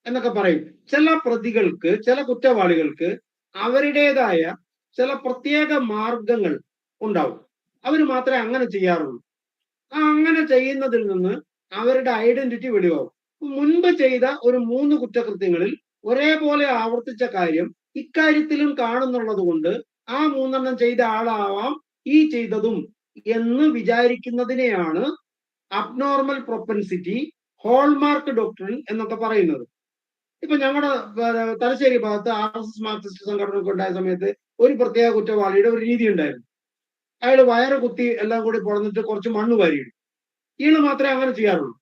എന്നൊക്കെ പറയും. ചില പ്രതികൾക്ക്, ചില കുറ്റവാളികൾക്ക് അവരുടേതായ ചില പ്രത്യേക മാർഗങ്ങൾ ഉണ്ടാവും. അവർ മാത്രമേ അങ്ങനെ ചെയ്യാറുള്ളൂ. അങ്ങനെ ചെയ്യുന്നതിൽ നിന്ന് അവരുടെ ഐഡന്റിറ്റി വെളിവാകും. മുൻപ് ചെയ്ത ഒരു 3 കുറ്റകൃത്യങ്ങളിൽ ഒരേപോലെ ആവർത്തിച്ച കാര്യം ഇക്കാര്യത്തിലും കാണുന്നുള്ളത് കൊണ്ട് ആ 3 ചെയ്ത ആളാവാം ഈ ചെയ്തതും എന്ന് വിചാരിക്കുന്നതിനെയാണ് അബ്നോർമൽ പ്രൊപ്പൻസിറ്റി, ഹോൾമാർക്ക് ഡോക്ട്രിൻ എന്നൊക്കെ പറയുന്നത്. ഇപ്പൊ ഞങ്ങളുടെ തലശ്ശേരി ഭാഗത്ത് RSS മാർക്സിസ്റ്റ് സംഘടനയൊക്കെ ഉണ്ടായ സമയത്ത് ഒരു പ്രത്യേക കുറ്റവാളിയുടെ ഒരു രീതി ഉണ്ടായിരുന്നു. അയാൾ വയറ് കുത്തി എല്ലാം കൂടി പൊളന്നിട്ട് കുറച്ച് മണ്ണ് വാരിയിടും. ഇയാള് മാത്രമേ അങ്ങനെ ചെയ്യാറുള്ളൂ.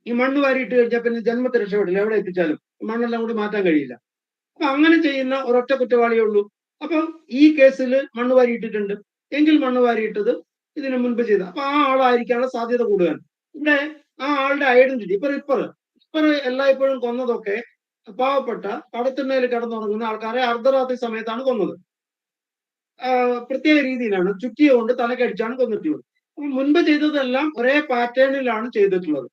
ഈ മണ്ണ് വാരിയിട്ട് കഴിഞ്ഞാൽ പിന്നെ ജന്മത്തെ രക്ഷപ്പെടില്ല, എവിടെ എത്തിച്ചാലും മണ്ണെല്ലാം കൂടി മാറ്റാൻ കഴിയില്ല. അപ്പൊ അങ്ങനെ ചെയ്യുന്ന ഒരൊറ്റ കുറ്റവാളിയേ ഉള്ളൂ. അപ്പൊ ഈ കേസിൽ മണ്ണ് വാരിയിട്ടിട്ടുണ്ട് എങ്കിൽ മണ്ണ് വാരിയിട്ടത് ഇതിനു മുൻപ് ചെയ്ത അപ്പൊ ആ ആളായിരിക്കാനുള്ള സാധ്യത കൂടുതലാണ്. ഇവിടെ ആ ആളുടെ ഐഡന്റിറ്റി ഇപ്പർ എല്ലായ്പ്പോഴും കൊന്നതൊക്കെ പാവപ്പെട്ട കടത്തിണ്ണയിൽ കിടന്നുറങ്ങുന്ന ആൾക്കാരെ അർദ്ധരാത്രി സമയത്താണ് കൊന്നത്. പ്രത്യേക രീതിയിലാണ്, ചുറ്റിയ കൊണ്ട് തലക്കടിച്ചാണ് കൊന്നിട്ടുള്ളത്. അപ്പൊ മുൻപ് ചെയ്തതെല്ലാം ഒരേ പാറ്റേണിലാണ് ചെയ്തിട്ടുള്ളത്.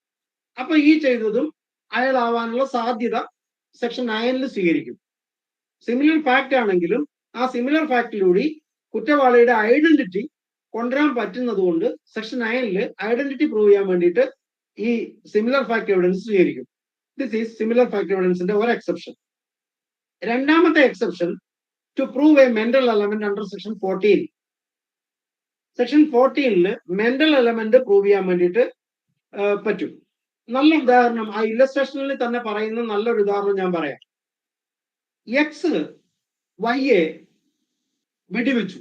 അപ്പൊ ഈ ചെയ്തതും അയാളാവാനുള്ള സാധ്യത സെക്ഷൻ 9-ൽ സ്വീകരിക്കും. സിമിലർ ഫാക്ട് ആണെങ്കിലും ആ സിമിലർ ഫാക്ടിലൂടെ കുറ്റവാളിയുടെ ഐഡന്റിറ്റി കൊണ്ടുവരാൻ പറ്റുന്നത് കൊണ്ട് സെക്ഷൻ 9-ൽ ഐഡന്റിറ്റി പ്രൂവ് ചെയ്യാൻ വേണ്ടിയിട്ട് ഈ സിമിലർ ഫാക്ട് എവിഡൻസ് സ്വീകരിക്കും. ദിസ് ഈസ് സിമിലർ ഫാക്ട് എവിഡൻസിന്റെ ഒരു എക്സെപ്ഷൻ. രണ്ടാമത്തെ exception, to prove a mental element under section 14. Section 14-ൽ മെന്റൽ എലമെന്റ് പ്രൂവ് ചെയ്യാൻ വേണ്ടിയിട്ട് പറ്റും. നല്ല ഉദാഹരണം ആ ഇല്ലസ്ട്രേഷനിൽ തന്നെ പറയുന്ന നല്ലൊരു ഉദാഹരണം ഞാൻ പറയാം. എക്സ് വൈയെ വെടിവെച്ചു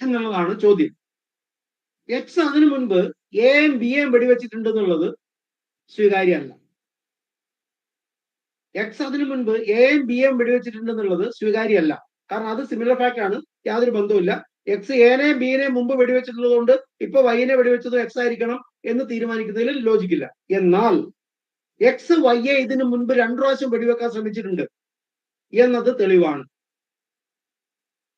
എന്നുള്ളതാണ് ചോദ്യം. എക്സ് അതിനു മുൻപ് എയും ബിയെയും വെടിവെച്ചിട്ടുണ്ട് എന്നുള്ളത് സ്വീകാര്യമല്ല. എക്സ് അതിനു മുൻപ് എയും ബിയെയും വെടിവെച്ചിട്ടുണ്ട് എന്നുള്ളത് സ്വീകാര്യമല്ല. കാരണം അത് സിമിലർ ഫാക്ട് ആണ്, യാതൊരു ബന്ധവുമില്ല. എക്സ് എനെയും ബിയെയും മുമ്പ് വെടിവെച്ചിട്ടുള്ളത് കൊണ്ട് ഇപ്പൊ വൈനെ വെടിവെച്ചത് എക്സ് ആയിരിക്കണം എന്ന് തീരുമാനിക്കുന്നതിൽ ലോജിക്കില്ല. എന്നാൽ എക്സ് വൈയെ ഇതിനു മുൻപ് 2 പ്രാവശ്യം വെടിവെക്കാൻ ശ്രമിച്ചിട്ടുണ്ട് എന്നത് തെളിവാണ്.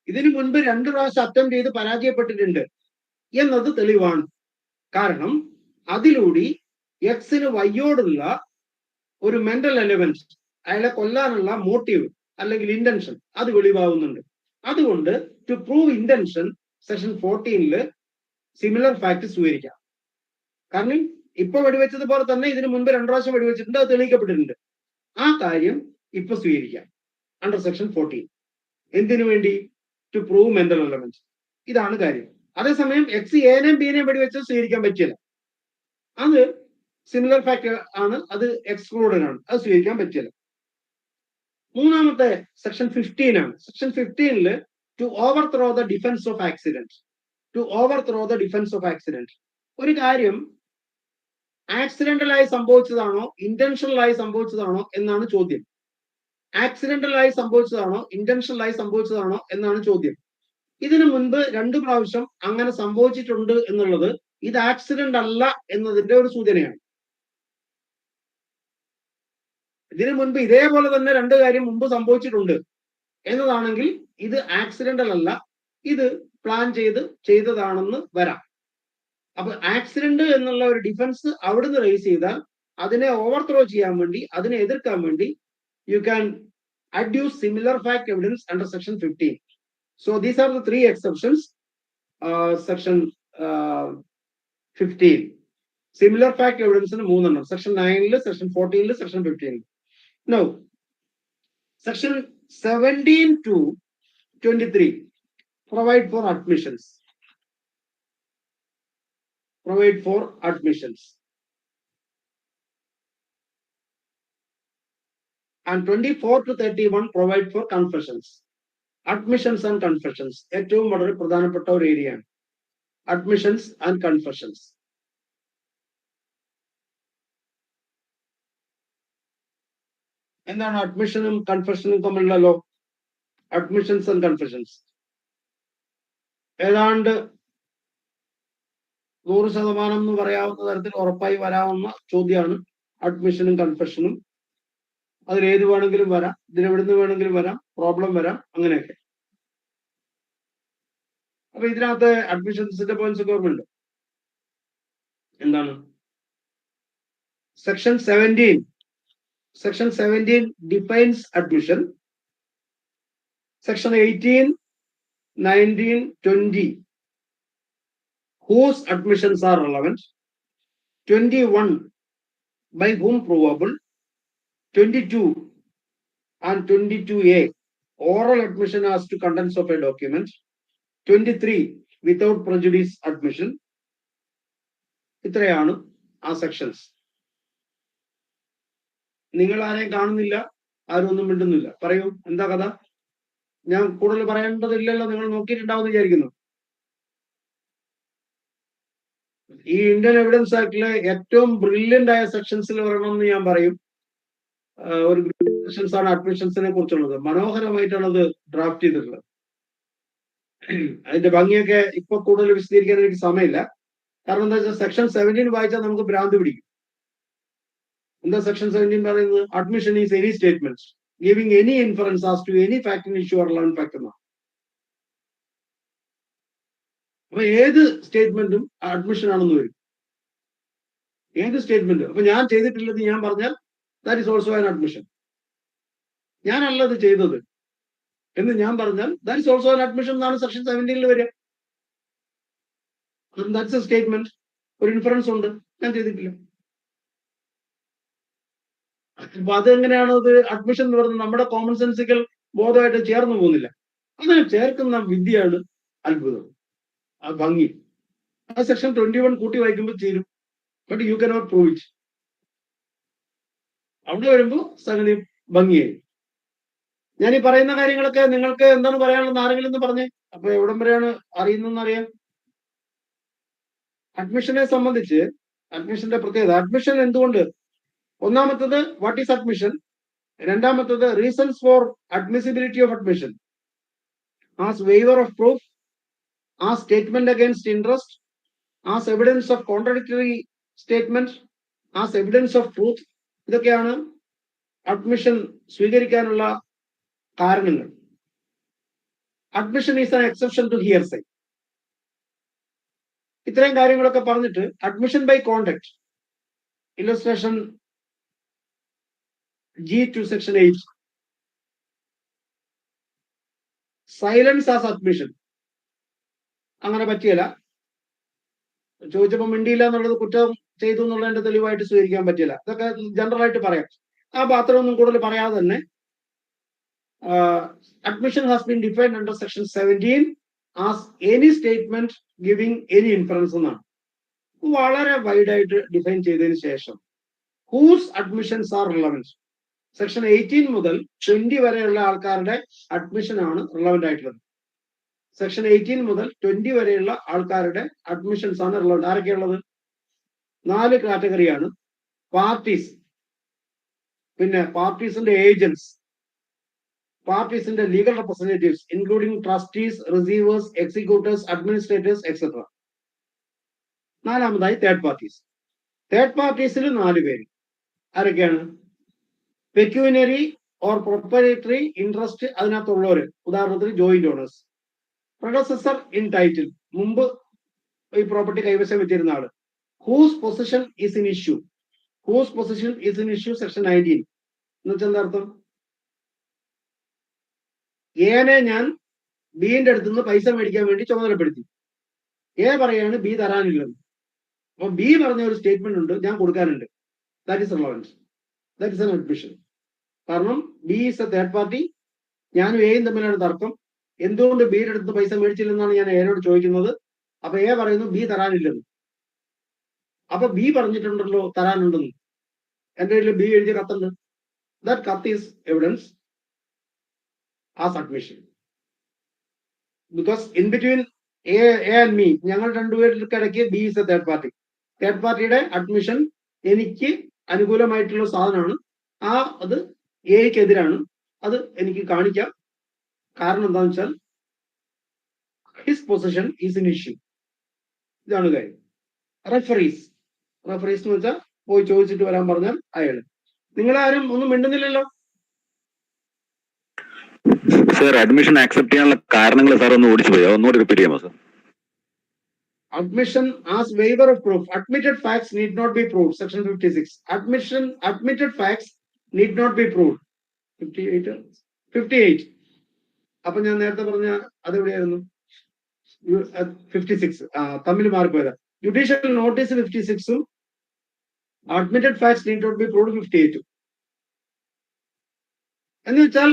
ഇതിനു മുൻപ് 2 പ്രാവശ്യം അറ്റംപ്റ്റ് ചെയ്ത് പരാജയപ്പെട്ടിട്ടുണ്ട് എന്നത് തെളിവാണ്. കാരണം അതിലൂടെ എക്സിന് വൈയോടുള്ള ഒരു മെന്റൽ എലമെന്റ്, അയാളെ കൊല്ലാനുള്ള മോട്ടീവ് അല്ലെങ്കിൽ ഇന്റൻഷൻ അത് വെളിവാകുന്നുണ്ട്. അതുകൊണ്ട് ടു പ്രൂവ് ഇന്റൻഷൻ സെക്ഷൻ 14-ൽ സിമിലർ ഫാക്ട് സ്വീകരിക്കാം. കാരണം ഇപ്പൊ വെടിവെച്ചത് പോലെ തന്നെ ഇതിനു മുൻപ് 2 പ്രാവശ്യം വെടിവെച്ചിട്ടുണ്ട്, അത് തെളിയിക്കപ്പെട്ടിട്ടുണ്ട്. ആ കാര്യം ഇപ്പൊ സ്വീകരിക്കാം അണ്ടർ സെക്ഷൻ 14. എന്തിനു വേണ്ടി? To prove mental element. ഇതാണ് കാര്യം. അതേസമയം എക്സ് എനെയും ബിനെയും വെടിവെച്ചത് സ്വീകരിക്കാൻ പറ്റില്ല. അത് സിമിലർ ഫാക്ട് ആണ്, അത് എക്സ്ക്ലൂഡഡ് ആണ്, അത് സ്വീകരിക്കാൻ പറ്റില്ല. മൂന്നാമത്തെ സെക്ഷൻ 15 ആണ്. സെക്ഷൻ 15-ൽ to overthrow the defence of accident. To overthrow the defence of accident. ഒരു കാര്യം ആക്സിഡന്റലായി സംഭവിച്ചതാണോ ഇന്റൻഷണലായി സംഭവിച്ചതാണോ എന്നാണ് ചോദ്യം. ആക്സിഡന്റലായി സംഭവിച്ചതാണോ ഇന്റൻഷണലായി സംഭവിച്ചതാണോ എന്നാണ് ചോദ്യം. ഇതിനു മുൻപ് 2 പ്രാവശ്യം അങ്ങനെ സംഭവിച്ചിട്ടുണ്ട് എന്നുള്ളത് ഇത് ആക്സിഡന്റ് അല്ല എന്നതിന്റെ ഒരു സൂചനയാണ്. ഇതിനു മുൻപ് ഇതേപോലെ തന്നെ 2 കാര്യം മുമ്പ് സംഭവിച്ചിട്ടുണ്ട് എന്നതാണെങ്കിൽ ഇത് ആക്സിഡന്റൽ അല്ല, ഇത് പ്ലാൻ ചെയ്തതാണെന്ന് വരാം. അപ്പൊ ആക്സിഡന്റ് എന്നുള്ള ഒരു ഡിഫൻസ് അവിടുന്ന് റേസ് ചെയ്താൽ അതിനെ ഓവർത്രോ ചെയ്യാൻ വേണ്ടി, അതിനെ എതിർക്കാൻ വേണ്ടി you can adduce similar fact evidence under section 15. So these are the 3 exceptions. Section 15 similar fact evidence in 3 section 9 section 14 section 15. Now section 17 to 23 provide for admissions. And 24 to 31 provide for confessions. Admissions and confessions. ഏറ്റവും വളരെ പ്രധാനപ്പെട്ട ഒരു ഏരിയയാണ് admissions and confessions. എന്താണ് അഡ്മിഷനും കൺഫെഷനും തമ്മിലുള്ള law? Admissions and confessions ഏതാണ്ട് 100% എന്ന് പറയാവുന്ന തരത്തിൽ ഉറപ്പായി വരാവുന്ന ചോദ്യമാണ് അഡ്മിഷനും കൺഫെഷനും. അതിലേത് വേണമെങ്കിലും വരാം, ഇതിലെവിടുന്ന് വേണമെങ്കിലും വരാം, പ്രോബ്ലം വരാം, അങ്ങനെയൊക്കെ. അപ്പൊ ഇതിനകത്ത് അഡ്മിഷൻസിന്റെ പോയിന്റ്സ് ഒക്കെ ഓർമ്മയുണ്ട്. എന്താണ് section 17 defines admission. Section 18, 19, 20 whose admissions are relevant. 21 by whom provable. 22 and 22A oral admission as to contents of a document. 23 without prejudice admission. ഇത്രയാണ് ആ സെക്ഷൻസ്. നിങ്ങൾ ആരെയും കാണുന്നില്ല, ആരും ഒന്നും മിണ്ടുന്നില്ല. പറയൂ, എന്താ കഥ? ഞാൻ കൂടുതൽ പറയേണ്ടതില്ലല്ലോ, നിങ്ങൾ നോക്കിയിട്ടുണ്ടാവും വിചാരിക്കുന്നു. ഈ ഇന്ത്യൻ എവിഡൻസ് ആക്ടിലെ ഏറ്റവും ബ്രില്യന്റ് ആയ സെക്ഷൻസിൽ വരണമെന്ന് ഞാൻ പറയും. ഒരു സെക്ഷൻസ് ആണ് അഡ്മിഷൻസിനെ കുറിച്ചുള്ളത്. മനോഹരമായിട്ടാണ് അത് ഡ്രാഫ്റ്റ് ചെയ്തിട്ടുള്ളത്. അതിന്റെ ഭംഗിയൊക്കെ ഇപ്പൊ കൂടുതൽ വിശദീകരിക്കാൻ എനിക്ക് സമയമില്ല. കാരണം എന്താ വെച്ചാൽ സെക്ഷൻ 17 വായിച്ചാൽ നമുക്ക് ഭ്രാന്ത് പിടിക്കും. എന്താ സെക്ഷൻ 17 പറയുന്നത്? Admission is any statement giving any inference as to any fact in issue or learn fact എന്നാണ്. അപ്പൊ ഏത് സ്റ്റേറ്റ്മെന്റും അഡ്മിഷൻ ആണെന്ന് വരും. ഏത് സ്റ്റേറ്റ്മെന്റ് അപ്പൊ ഞാൻ ചെയ്തിട്ടില്ലെന്ന് ഞാൻ പറഞ്ഞാൽ that is also an admission. ഞാനല്ലത് ചെയ്തത് എന്ന് ഞാൻ പറഞ്ഞാൽ that is also an admission എന്നാണ് സെക്ഷൻ 17 വരിക. That's a statement. ഒരു ഇൻഫറൻസ് ഉണ്ട്, ഞാൻ ചെയ്തിട്ടില്ല. അപ്പൊ അതെങ്ങനെയാണ് അത് അഡ്മിഷൻ എന്ന് പറയുന്നത്? നമ്മുടെ കോമൺ സെൻസിക്കൽ ബോധമായിട്ട് ചേർന്ന് പോകുന്നില്ല. അങ്ങനെ ചേർക്കുന്ന വിദ്യയാണ് അത്ഭുതം, ആ ഭംഗി. ആ സെക്ഷൻ 21 കൂട്ടി വായിക്കുമ്പോൾ തീരും. But you cannot prove it. അവിടെ വരുമ്പോ സംഗതി ഭംഗിയായി. ഞാൻ ഈ പറയുന്ന കാര്യങ്ങളൊക്കെ നിങ്ങൾക്ക് എന്താണ് പറയാനുള്ളത് ആരെങ്കിലും എന്ന് പറഞ്ഞേ. അപ്പൊ എവിടം വരെയാണ് അറിയുന്നറിയാം. അഡ്മിഷനെ സംബന്ധിച്ച് അഡ്മിഷന്റെ പ്രത്യേകത, അഡ്മിഷൻ എന്തുകൊണ്ട്, ഒന്നാമത്തത് വാട്ട് ഈസ് അഡ്മിഷൻ, രണ്ടാമത്തത് reasons for admissibility of admission, as waiver of proof, as statement against interest, as evidence of contradictory statement, as evidence of truth. ഇതൊക്കെയാണ് അഡ്മിഷൻ സ്വീകരിക്കാനുള്ള കാരണങ്ങൾ. Admission is an exception to hearsay. ഇത്രയും കാര്യങ്ങളൊക്കെ പറഞ്ഞിട്ട് admission by conduct, illustration G to section 8. Silence as admission. അങ്ങനെ പറ്റിയല്ല. ചോദിച്ചപ്പോൾ മിണ്ടിയില്ല എന്നുള്ളത് കുറ്റം ചെയ്തു എന്നുള്ളതിന്റെ തെളിവായിട്ട് സ്വീകരിക്കാൻ പറ്റില്ല. ഇതൊക്കെ ജനറൽ ആയിട്ട് പറയാം. ആ പാത്രമൊന്നും കൂടുതൽ പറയാതെ തന്നെ admission has been defined under section 17 as any statement giving any inference എന്നാണ്. വളരെ വൈഡായിട്ട് ഡിഫൈൻ ചെയ്തതിന് ശേഷം whose admissions are relevant. Section 18 മുതൽ 20 വരെയുള്ള ആൾക്കാരുടെ അഡ്മിഷൻ ആണ് റിലവന്റ് ആയിട്ടുള്ളത്. സെക്ഷൻ 18 മുതൽ 20 വരെയുള്ള ആൾക്കാരുടെ അഡ്മിഷൻസ് ആണ് ഉള്ളത്. ആരൊക്കെയുള്ളത്? 4 കാറ്റഗറിയാണ്. പാർട്ടീസ്, പിന്നെ പാർട്ടീസിന്റെ ഏജന്റ്സ്, പാർട്ടീസിന്റെ legal representatives including trustees, receivers, executors, administrators etcetera. 4ാമതായി തേർഡ് പാർട്ടീസ്. തേർഡ് പാർട്ടീസിൽ 4 പേര്. ആരൊക്കെയാണ്? പെക്യൂനറി ഓർ പ്രൊപ്പറേറ്ററി ഇൻട്രസ്റ്റ് അതിനകത്തുള്ളവര്, ഉദാഹരണത്തിന് joint owners. Predecessor in title, മുമ്പ് ഈ പ്രോപ്പർട്ടി കൈവശം വെച്ചിരുന്ന ആള്. Whose position is in issue, whose position is in issue section 19 എന്ന് വെച്ചാൽ എന്താ അർത്ഥം? എനെ ഞാൻ ബിന്റെ അടുത്ത് നിന്ന് പൈസ മേടിക്കാൻ വേണ്ടി ചുമതലപ്പെടുത്തി. എ പറയാണ് ബി തരാനില്ലെന്ന്. അപ്പൊ ബി പറഞ്ഞ ഒരു സ്റ്റേറ്റ്മെന്റ് ഉണ്ട്, ഞാൻ കൊടുക്കാനുണ്ട്. That is relevance, that is an admission. കാരണം B is A third party, ഞാനും എയും തമ്മിലാണ് തർക്കം. എന്തുകൊണ്ട് ബിയുടെ അടുത്ത് പൈസ മേടിച്ചില്ലെന്നാണ് ഞാൻ എയോട് ചോദിക്കുന്നത്. അപ്പൊ എ പറയുന്നു ബി തരാനില്ലെന്ന്. അപ്പൊ ബി പറഞ്ഞിട്ടുണ്ടല്ലോ തരാനുണ്ടെന്ന്. എന്റെ കയ്യിൽ ബി എഴുതിയ കത്തുണ്ട്. ദാറ്റ് കത്ത് is evidence as admission. Because in between A and me, ഞങ്ങൾ രണ്ടുപേർക്കിടയ്ക്ക് B is A third party. Third പാർട്ടിയുടെ അഡ്മിഷൻ എനിക്ക് അനുകൂലമായിട്ടുള്ള സാധനമാണ്. അത് എക്കെതിരാണ്. അത് എനിക്ക് കാണിക്കാം. കാരണം എന്താണെന്ന് വെച്ചാൽ his position is in issue. ഇതാണ് കാര്യം. റെഫറീസ് എന്ന് വെച്ചാൽ പോയി ചോദിച്ചിട്ട് വരാൻ പറഞ്ഞാൽ അയാള്. നിങ്ങളാരും ഒന്നും മിണ്ടുന്നില്ലല്ലോ. സർ അഡ്മിഷൻ ആക്സെപ്റ്റ് ചെയ്യാനുള്ള കാരണങ്ങൾ സാർ ഒന്ന് ഓടിച്ചു പോയോ? ഒന്നുകൂടി റിപ്പീറ്റ് ചെയ്യാമോ sir? Admission as waiver of proof. Admitted facts need not be proved. Section 56. Admitted facts need not be proved. 58. അപ്പൊ ഞാൻ നേരത്തെ പറഞ്ഞ അതെവിടെയായിരുന്നു? 56. തമ്മിൽ മാറിപ്പോയതാ. ജുഡീഷ്യൽ നോട്ടീസ് 56ഉം admitted facts need not be proved 58. എന്ന് വെച്ചാൽ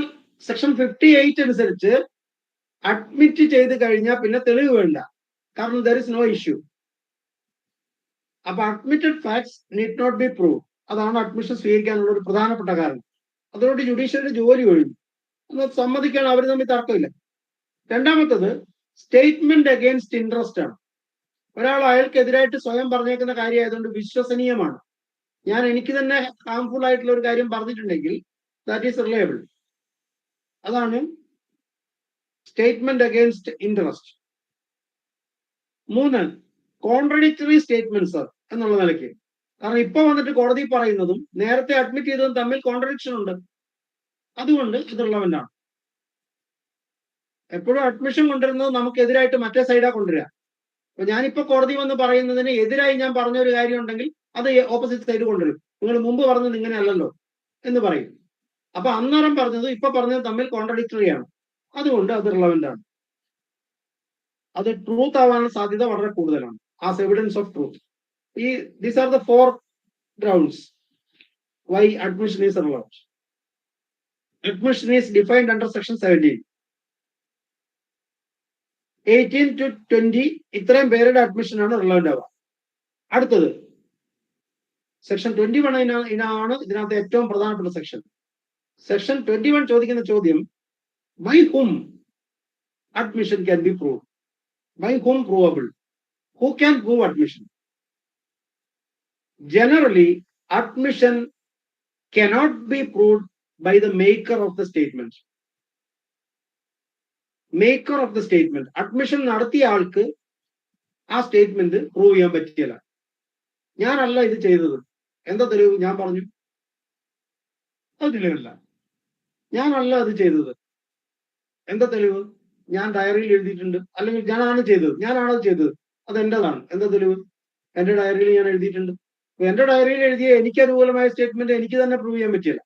സെക്ഷൻ 58 അനുസരിച്ച് അഡ്മിറ്റ് ചെയ്ത് കഴിഞ്ഞാൽ പിന്നെ തെളിവ് വേണ്ട. കാരണം ദർ ഇസ് നോ ഇഷ്യൂ. അപ്പൊ admitted facts need not be prove. അതാണ് അഡ്മിഷൻ സ്വീകരിക്കാനുള്ള ഒരു പ്രധാനപ്പെട്ട കാരണം. അതുകൊണ്ട് ജുഡീഷ്യറിന്റെ ജോലി ഒഴിഞ്ഞു. എന്നാൽ സമ്മതിക്കാൻ അവർ തമ്മിൽ തർക്കമില്ല. രണ്ടാമത്തത് സ്റ്റേറ്റ്മെന്റ് അഗെയിൻസ്റ്റ് ഇൻട്രസ്റ്റ് ആണ്. ഒരാൾ അയാൾക്കെതിരായിട്ട് സ്വയം പറഞ്ഞേക്കുന്ന കാര്യമായതുകൊണ്ട് വിശ്വസനീയമാണ്. ഞാൻ എനിക്ക് തന്നെ ഹാംഫുൾ ആയിട്ടുള്ള ഒരു കാര്യം പറഞ്ഞിട്ടുണ്ടെങ്കിൽ ദാറ്റ് ഈസ് റിലയബിൾ. അതാണ് statement against interest. 3, contradictory statements എന്നുള്ള നിലയ്ക്ക്. കാരണം ഇപ്പൊ വന്നിട്ട് കോടതി പറയുന്നതും നേരത്തെ അഡ്മിറ്റ് ചെയ്തതും തമ്മിൽ കോൺട്രഡിക്ഷൻ ഉണ്ട്. അതുകൊണ്ട് ഇതുള്ളവനാണ്. എപ്പോഴും അഡ്മിഷൻ കൊണ്ടുവരുന്നത് നമുക്കെതിരായിട്ട് മറ്റേ സൈഡാ കൊണ്ടുവരിക. അപ്പൊ ഞാനിപ്പോ കോടതി വന്ന് പറയുന്നതിന് എതിരായി ഞാൻ പറഞ്ഞ ഒരു കാര്യം ഉണ്ടെങ്കിൽ അത് ഓപ്പോസിറ്റ് സൈഡ് കൊണ്ടുവരും. നിങ്ങൾ മുമ്പ് പറഞ്ഞത് ഇങ്ങനെ അല്ലല്ലോ എന്ന് പറയും. അപ്പൊ അന്നേരം പറഞ്ഞത് ഇപ്പൊ പറഞ്ഞത് തമ്മിൽ കോൺട്രഡിക്ടറി ആണ്. അതുകൊണ്ട് അത് റിലവന്റ് ആണ്. അത് ട്രൂത്ത് ആവാനുള്ള സാധ്യത വളരെ കൂടുതലാണ്. As evidence of truth. These are the 4 grounds why admission is relevant. Admission is defined under section 17. 18 to 20 ഇത്രയും പേരുടെ അഡ്മിഷൻ ആണ് റിലവന്റ് ആവുക. അടുത്തത് സെക്ഷൻ 21 ഇനാണ് ഇതിനകത്ത് ഏറ്റവും പ്രധാനപ്പെട്ട സെക്ഷൻ. സെക്ഷൻ 21 ചോദിക്കുന്ന ചോദ്യം, by whom admission can be proved? By whom provable? Who can prove admission? Generally, admission cannot be proved by the maker of the statement. Maker of the statement. Admission നടത്തിയ ആൾക്ക് ആ statement prove ചെയ്യാൻ പറ്റില്ല. ഞാനല്ല ഇത് ചെയ്തത്, എന്താ തെളിവ്? ഞാൻ പറഞ്ഞു, അത് തെളിവല്ല. ഞാനല്ല അത് ചെയ്തത്, എന്താ തെളിവ്? ഞാൻ ഡയറിയിൽ എഴുതിയിട്ടുണ്ട്, അല്ലെങ്കിൽ ഞാനാണ് ചെയ്തത്, ഞാനാണത് ചെയ്തത്, അത് എന്റേതാണ്, എന്താ തെളിവ്? എന്റെ ഡയറിയിൽ ഞാൻ എഴുതിയിട്ടുണ്ട്. എന്റെ ഡയറിയിൽ എഴുതിയ എനിക്ക് അനുകൂലമായ സ്റ്റേറ്റ്മെന്റ് എനിക്ക് തന്നെ പ്രൂവ് ചെയ്യാൻ പറ്റില്ല.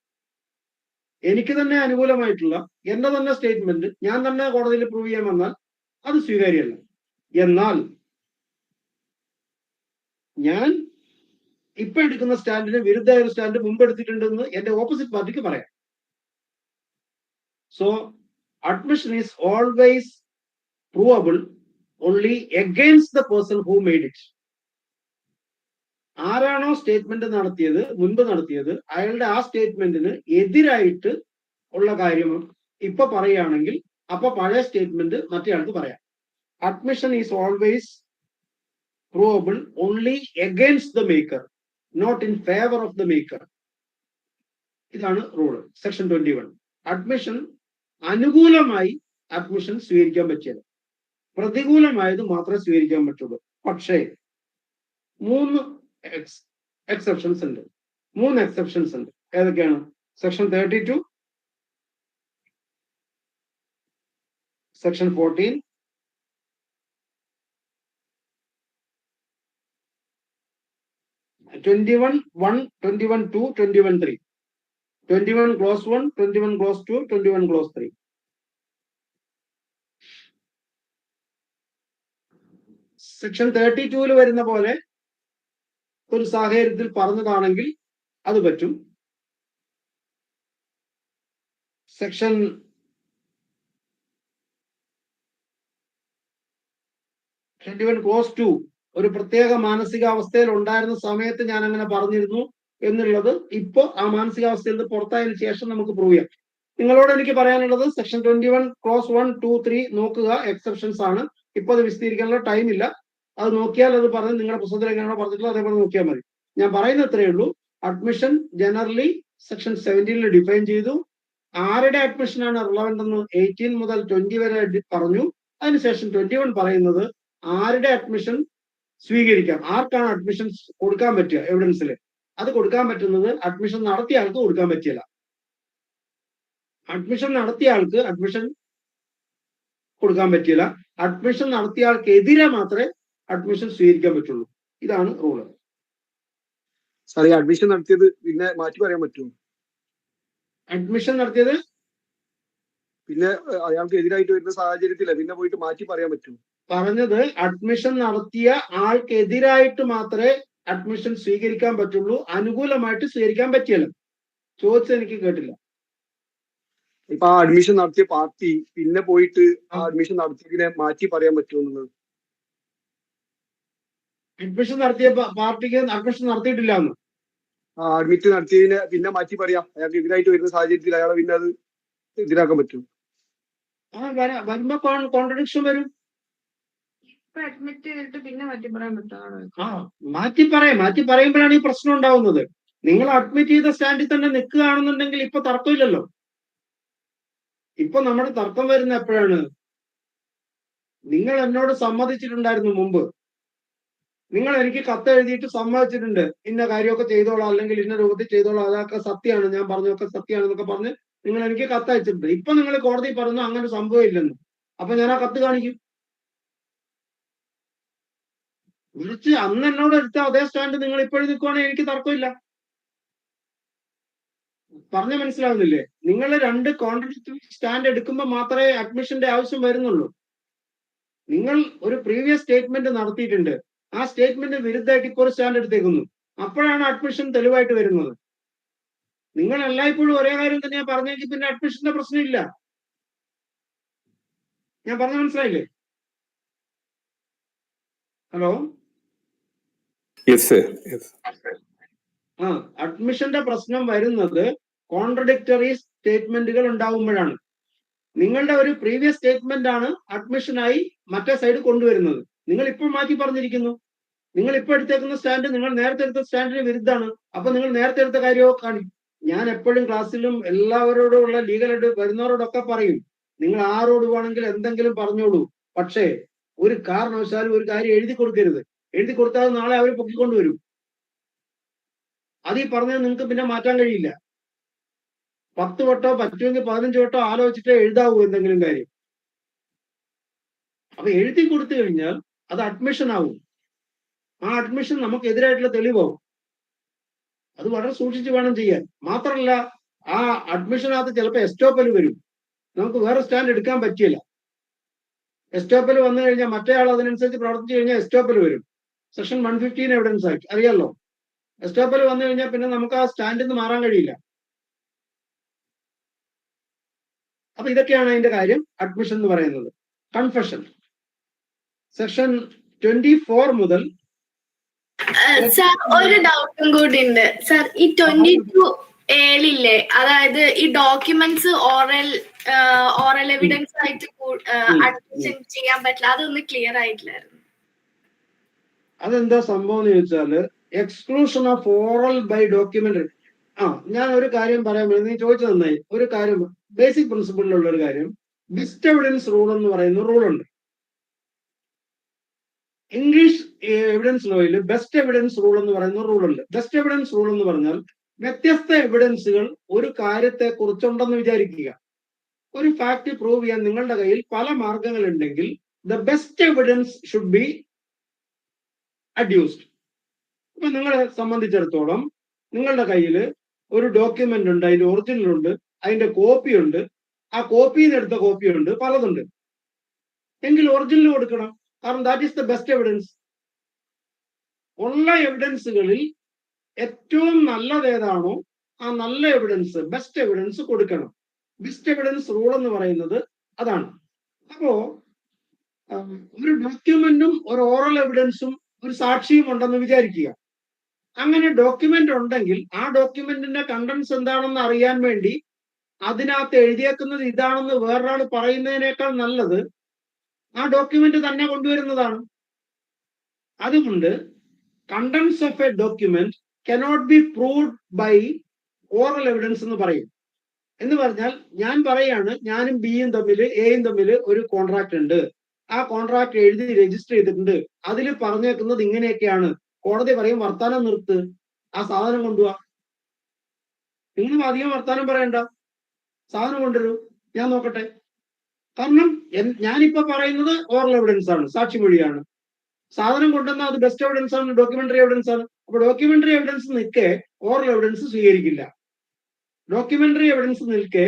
എനിക്ക് തന്നെ അനുകൂലമായിട്ടുള്ള എന്റെ തന്നെ സ്റ്റേറ്റ്മെന്റ് ഞാൻ തന്നെ കോടതിയിൽ പ്രൂവ് ചെയ്യാൻ വന്നാൽ അത് സ്വീകാര്യമല്ല. എന്നാൽ ഞാൻ ഇപ്പൊ എടുക്കുന്ന സ്റ്റാൻഡിന് വിരുദ്ധമായ ഒരു സ്റ്റാൻഡ് മുമ്പ് എടുത്തിട്ടുണ്ടെന്ന് എന്റെ ഓപ്പോസിറ്റ് പാർട്ടിക്ക് പറയാം. So admission is always provable only against the person who made it. ആരാണോ സ്റ്റേറ്റ്മെന്റ് നടത്തിയത്, മുൻപ് നടത്തിയത്, അയാളുടെ ആ സ്റ്റേറ്റ്മെന്റിന് എതിരായിട്ട് ഉള്ള കാര്യം ഇപ്പൊ പറയുകയാണെങ്കിൽ അപ്പൊ പഴയ സ്റ്റേറ്റ്മെന്റ് മറ്റേയാൾക്ക് പറയാം. admission is always provable only against the maker, not in favor of the maker. ഇതാണ് റൂള്. സെക്ഷൻ 21. അഡ്മിഷൻ അനുകൂലമായി അഡ്മിഷൻ സ്വീകരിക്കാൻ പറ്റില്ല, പ്രതികൂലമായത് മാത്രമേ സ്വീകരിക്കാൻ പറ്റുള്ളൂ. പക്ഷേ 3 എക്സെപ്ഷൻസ് ഉണ്ട്. 3 എക്സെപ്ഷൻസ് ഉണ്ട്. ഏതൊക്കെയാണ്? Section 32, section 14, (21)(1), (21)(2), (21)(3). 21 clause 1, 21 clause 2, 21 clause 3. Section 32 വരുന്ന പോലെ ഒരു സാഹചര്യത്തിൽ പറഞ്ഞതാണെങ്കിൽ അത് പറ്റും. സെക്ഷൻ 21 clause 2 ഒരു പ്രത്യേക മാനസികാവസ്ഥയിൽ ഉണ്ടായിരുന്ന സമയത്ത് ഞാൻ അങ്ങനെ പറഞ്ഞിരുന്നു എന്നുള്ളത് ഇപ്പൊ ആ മാനസികാവസ്ഥയിൽ നിന്ന് പുറത്തായതിനു ശേഷം നമുക്ക് പ്രൂവ് ചെയ്യാം. നിങ്ങളോട് എനിക്ക് പറയാനുള്ളത് സെക്ഷൻ 21 clause 1, 2, 3 നോക്കുക, എക്സെപ്ഷൻസ് ആണ്. ഇപ്പൊ അത് വിശദീകരിക്കാനുള്ള ടൈം ഇല്ല. അത് നോക്കിയാൽ അത് പറഞ്ഞ് നിങ്ങളുടെ പുസ്തകത്തിൽ എങ്ങനെയാണോ പറഞ്ഞിട്ടുള്ളത് അതേപോലെ നോക്കിയാൽ മതി. ഞാൻ പറയുന്നത് ഇത്രയേ ഉള്ളൂ. അഡ്മിഷൻ ജനറലി സെക്ഷൻ 17 ഡിഫൈൻ ചെയ്തു. ആരുടെ അഡ്മിഷൻ ആണ് റിലവന്റ് എന്ന് 18 മുതൽ 20 വരെ പറഞ്ഞു. അതിനുശേഷം 21 പറയുന്നത് ആരുടെ അഡ്മിഷൻ സ്വീകരിക്കാം, ആർക്കാണ് അഡ്മിഷൻ കൊടുക്കാൻ പറ്റുക എവിഡൻസിൽ. അത് കൊടുക്കാൻ പറ്റുന്നത് അഡ്മിഷൻ നടത്തിയ ആൾക്ക് കൊടുക്കാൻ പറ്റില്ല. അഡ്മിഷൻ നടത്തിയ ആൾക്ക് അഡ്മിഷൻ കൊടുക്കാൻ പറ്റില്ല. അഡ്മിഷൻ നടത്തിയ ആൾക്കെതിരെ മാത്രമേ അഡ്മിഷൻ സ്വീകരിക്കാൻ പറ്റുള്ളൂ. ഇതാണ് റൂള്. സാറേ, അഡ്മിഷൻ നടത്തിയത് പിന്നെ മാറ്റി പറയാൻ പറ്റുമോ? അഡ്മിഷൻ നടത്തിയത് പിന്നെ അയാൾക്ക് എതിരായിട്ട് വരുന്ന സാഹചര്യത്തില പിന്നെ പോയിട്ട് മാറ്റി പറയാൻ പറ്റുമോ? പറഞ്ഞത് അഡ്മിഷൻ നടത്തിയ ആൾക്കെതിരായിട്ട് മാത്രമേ അഡ്മിഷൻ സ്വീകരിക്കാൻ പറ്റുള്ളൂ, അനുകൂലമായിട്ട് സ്വീകരിക്കാൻ പറ്റിയല്ല. ചോദിച്ചത് എനിക്ക് കേട്ടില്ല. ഇപ്പൊ ആ അഡ്മിഷൻ നടത്തിയ പാർട്ടി പിന്നെ പോയിട്ട് ആ അഡ്മിഷൻ നടത്തിയതിനെ മാറ്റി പറയാൻ പറ്റുമെന്നുള്ളത്. അഡ്മിഷൻ നടത്തിയ പാർട്ടിക്ക് അഡ്മിഷൻ നടത്തിയിട്ടില്ല എന്ന് ആ അഡ്മിറ്റ് നടത്തിയതിനെ പിന്നെ മാറ്റി പറയാം. അയാൾക്ക് എതിരായിട്ട് വരുന്ന സാഹചര്യത്തിൽ അയാളെ പിന്നെ അത് എതിരാക്കാൻ പറ്റും. വരുമ്പോ കോൺട്രഡിക്ഷൻ വരും. അഡ്മിറ്റ് ചെയ്തിട്ട് പിന്നെ മാറ്റി പറയാൻ പറ്റുമോ? മാറ്റി പറയുമ്പോഴാണ് ഈ പ്രശ്നം ഉണ്ടാവുന്നത്. നിങ്ങൾ അഡ്മിറ്റ് ചെയ്ത സ്റ്റാൻഡിൽ തന്നെ നിൽക്കുകയാണെന്നുണ്ടെങ്കിൽ ഇപ്പൊ തർക്കമില്ലല്ലോ. ഇപ്പൊ നമ്മുടെ തർക്കം വരുന്ന എപ്പോഴാണ്? നിങ്ങൾ എന്നോട് സമ്മതിച്ചിട്ടുണ്ടായിരുന്നു മുമ്പ്. നിങ്ങൾ എനിക്ക് കത്ത് എഴുതിയിട്ട് സമ്മതിച്ചിട്ടുണ്ട്, ഇന്ന കാര്യമൊക്കെ ചെയ്തോളാം, അല്ലെങ്കിൽ ഇന്ന രൂപത്തിൽ ചെയ്തോളാം, അതൊക്കെ സത്യമാണ്, ഞാൻ പറഞ്ഞതൊക്കെ സത്യമാണെന്നൊക്കെ പറഞ്ഞ് നിങ്ങൾ എനിക്ക് കത്ത് അയച്ചിട്ടുണ്ട്. ഇപ്പൊ നിങ്ങൾ കോടതി പറഞ്ഞു അങ്ങനെ സംഭവം ഇല്ലെന്ന്. അപ്പൊ ഞാൻ ആ കത്ത് കാണിക്കും. വിളിച്ച് അന്ന് എന്നോട് എടുത്ത അതേ സ്റ്റാൻഡ് നിങ്ങൾ ഇപ്പോഴും നിൽക്കുവാണെങ്കിൽ എനിക്ക് തർക്കമില്ല. പറഞ്ഞ മനസ്സിലാവുന്നില്ലേ? നിങ്ങൾ 2 കോൺട്രഡിക്ടറി സ്റ്റാൻഡ് എടുക്കുമ്പോൾ മാത്രമേ അഡ്മിഷന്റെ ആവശ്യം വരുന്നുള്ളൂ. നിങ്ങൾ ഒരു പ്രീവിയസ് സ്റ്റേറ്റ്മെന്റ് നടത്തിയിട്ടുണ്ട്, ആ സ്റ്റേറ്റ്മെന്റ് വിരുദ്ധമായിട്ട് ഇപ്പോൾ ഒരു സ്റ്റാൻഡ് എടുത്തേക്കുന്നു, അപ്പോഴാണ് അഡ്മിഷൻ തെളിവായിട്ട് വരുന്നത്. നിങ്ങൾ എല്ലായ്പ്പോഴും ഒരേ കാര്യം തന്നെയാ പറഞ്ഞെങ്കിൽ പിന്നെ അഡ്മിഷന്റെ പ്രശ്നമില്ല. ഞാൻ പറഞ്ഞ മനസ്സിലായില്ലേ? ഹലോ, അഡ്മിഷന്റെ പ്രശ്നം വരുന്നത് കോൺട്രഡിക്ടറി സ്റ്റേറ്റ്മെന്റുകൾ ഉണ്ടാവുമ്പോഴാണ്. നിങ്ങളുടെ ഒരു പ്രീവിയസ് സ്റ്റേറ്റ്മെന്റ് ആണ് അഡ്മിഷനായി മറ്റേ സൈഡ് കൊണ്ടുവരുന്നത്. നിങ്ങൾ ഇപ്പോൾ മാറ്റി പറഞ്ഞിരിക്കുന്നു. നിങ്ങൾ ഇപ്പോൾ എടുത്തേക്കുന്ന സ്റ്റാൻഡ് നിങ്ങൾ നേരത്തെ എടുത്ത സ്റ്റാൻഡിന് വിരുദ്ധമാണ്. അപ്പൊ നിങ്ങൾ നേരത്തെ എടുത്ത കാര്യമോ കാണിക്കും. ഞാൻ എപ്പോഴും ക്ലാസ്സിലും എല്ലാവരോടുള്ള ലീഗലായിട്ട് വരുന്നവരോടൊക്കെ പറയും, നിങ്ങൾ ആരോട് വേണമെങ്കിൽ എന്തെങ്കിലും പറഞ്ഞോളൂ, പക്ഷേ ഒരു കാരണവശാലും ഒരു കാര്യം എഴുതി കൊടുക്കരുത്. എഴുതി കൊടുത്താൽ നാളെ അവർ പൊക്കിക്കൊണ്ടുവരും. അത് ഈ പറഞ്ഞത് നിങ്ങൾക്ക് പിന്നെ മാറ്റാൻ കഴിയില്ല. 10 വട്ടോ പറ്റുമെങ്കിൽ 15 വട്ടോ ആലോചിച്ചിട്ടേ എഴുതാവൂ എന്തെങ്കിലും കാര്യം. അപ്പൊ എഴുതി കൊടുത്തു കഴിഞ്ഞാൽ അത് അഡ്മിഷൻ ആവും. ആ അഡ്മിഷൻ നമുക്ക് എതിരായിട്ടുള്ള തെളിവാവും. അത് വളരെ സൂക്ഷിച്ച് വേണം ചെയ്യാൻ. മാത്രമല്ല, ആ അഡ്മിഷനകത്ത് ചിലപ്പോൾ എസ്റ്റോപ്പൽ വരും. നമുക്ക് വേറെ സ്റ്റാൻഡ് എടുക്കാൻ പറ്റില്ല. എസ്റ്റോപ്പൽ വന്നു കഴിഞ്ഞാൽ മറ്റേ ആൾ അതിനനുസരിച്ച് പ്രവർത്തിച്ചു കഴിഞ്ഞാൽ എസ്റ്റോപ്പൽ വരും. സെക്ഷൻ 115 എവിഡൻസ് ആക്ട് അറിയാലോ. എസ്റ്റോപ്പൽ വന്നു കഴിഞ്ഞാൽ പിന്നെ നമുക്ക് ആ സ്റ്റാൻഡിൽ നിന്ന് മാറാൻ കഴിയില്ല. അപ്പൊ ഇതൊക്കെയാണ് അതിന്റെ കാര്യം. അഡ്മിഷൻ എന്ന് പറയുന്നത്. കൺഫെഷൻ സെക്ഷൻ 24 മുതൽ. സാർ ഒരു ഡൗട്ടും കൂടി ഉണ്ട് സാർ. ഈ 22 ഏലില്ലേ, അതായത് ഈ ഡോക്യുമെന്റ്സ് ഓറൽ എവിഡൻസ് ആയിട്ട് അഡ്മിഷൻ ചെയ്യാൻ പറ്റില്ല, അതൊന്ന് ക്ലിയർ ആയിട്ടില്ലായിരുന്നു. അതെന്താ സംഭവം എന്ന് ചോദിച്ചാല് exclusion of oral by document. ഞാൻ ഒരു കാര്യം പറയാൻ വേണ്ടി നീ ചോദിച്ചത് നന്നായി. ഒരു കാര്യം ബേസിക് പ്രിൻസിപ്പിളിലുള്ള ഒരു കാര്യം, ബെസ്റ്റ് എവിഡൻസ് റൂൾ എന്ന് പറയുന്ന റൂളുണ്ട്. ഇംഗ്ലീഷ് എവിഡൻസ് ലോയിൽ ബെസ്റ്റ് എവിഡൻസ് റൂൾ എന്ന് പറയുന്ന റൂളുണ്ട്. ബെസ്റ്റ് എവിഡൻസ് റൂൾ എന്ന് പറഞ്ഞാൽ വ്യത്യസ്ത എവിഡൻസുകൾ ഒരു കാര്യത്തെ കുറിച്ചുണ്ടെന്ന് വിചാരിക്കുക. ഒരു ഫാക്ട് പ്രൂവ് ചെയ്യാൻ നിങ്ങളുടെ കയ്യിൽ പല മാർഗങ്ങൾ ഉണ്ടെങ്കിൽ the best evidence should be adduced. ഇപ്പൊ നിങ്ങളെ സംബന്ധിച്ചിടത്തോളം നിങ്ങളുടെ കയ്യിൽ ഒരു ഡോക്യുമെന്റ് ഉണ്ട്, അതിന്റെ ഒറിജിനൽ ഉണ്ട്, അതിന്റെ കോപ്പി ഉണ്ട്, ആ കോപ്പിയിൽ നിന്ന് എടുത്ത കോപ്പി ഉണ്ട്, പലതുണ്ട്. എങ്കിൽ ഒറിജിനൽ കൊടുക്കണം, കാരണം that is the best evidence. ഉള്ള എവിഡൻസുകളിൽ ഏറ്റവും നല്ലത് ഏതാണോ ആ നല്ല എവിഡൻസ്, ബെസ്റ്റ് എവിഡൻസ് കൊടുക്കണം. ബെസ്റ്റ് എവിഡൻസ് റൂൾ എന്ന് പറയുന്നത് അതാണ്. അപ്പോ ഒരു ഡോക്യുമെന്റും ഒരു ഓറൽ എവിഡൻസും ഒരു സാക്ഷിയും ഉണ്ടെന്ന് വിചാരിക്കുക. അങ്ങനെ ഡോക്യുമെന്റ് ഉണ്ടെങ്കിൽ ആ ഡോക്യുമെന്റിന്റെ കണ്ടന്റ്സ് എന്താണെന്ന് അറിയാൻ വേണ്ടി അതിനകത്ത് എഴുതിയേക്കുന്നത് ഇതാണെന്ന് വേറൊരാൾ പറയുന്നതിനേക്കാൾ നല്ലത് ആ ഡോക്യുമെന്റ് തന്നെ കൊണ്ടുവരുന്നതാണ്. അതുകൊണ്ട് contents of A document cannot be proved by oral evidence എന്ന് പറയും. എന്ന് പറഞ്ഞാൽ ഞാൻ പറയാണ്, ഞാനും ബിയും തമ്മിൽ എയും തമ്മിൽ ഒരു കോൺട്രാക്ട് ഉണ്ട്, ആ കോൺട്രാക്ട് എഴുതി രജിസ്റ്റർ ചെയ്തിട്ടുണ്ട്, അതിൽ പറഞ്ഞേക്കുന്നത് ഇങ്ങനെയൊക്കെയാണ്. കോടതി പറയും വർത്താനം നിർത്ത്, ആ സാധനം കൊണ്ടുപോവാ. നിങ്ങൾ അധികം വർത്താനം പറയണ്ട, സാധനം കൊണ്ടുവരൂ, ഞാൻ നോക്കട്ടെ. കാരണം ഞാനിപ്പോ പറയുന്നത് ഓറൽ എവിഡൻസ് ആണ്, സാക്ഷിമൊഴിയാണ്. സാധനം കൊണ്ടുവന്ന അത് ബെസ്റ്റ് എവിഡൻസ് ആണ്, ഡോക്യുമെന്ററി എവിഡൻസ് ആണ്. അപ്പൊ ഡോക്യുമെന്ററി എവിഡൻസ് നിൽക്കെ ഓറൽ എവിഡൻസ് സ്വീകരിക്കില്ല. ഡോക്യുമെന്ററി എവിഡൻസ് നിൽക്കെ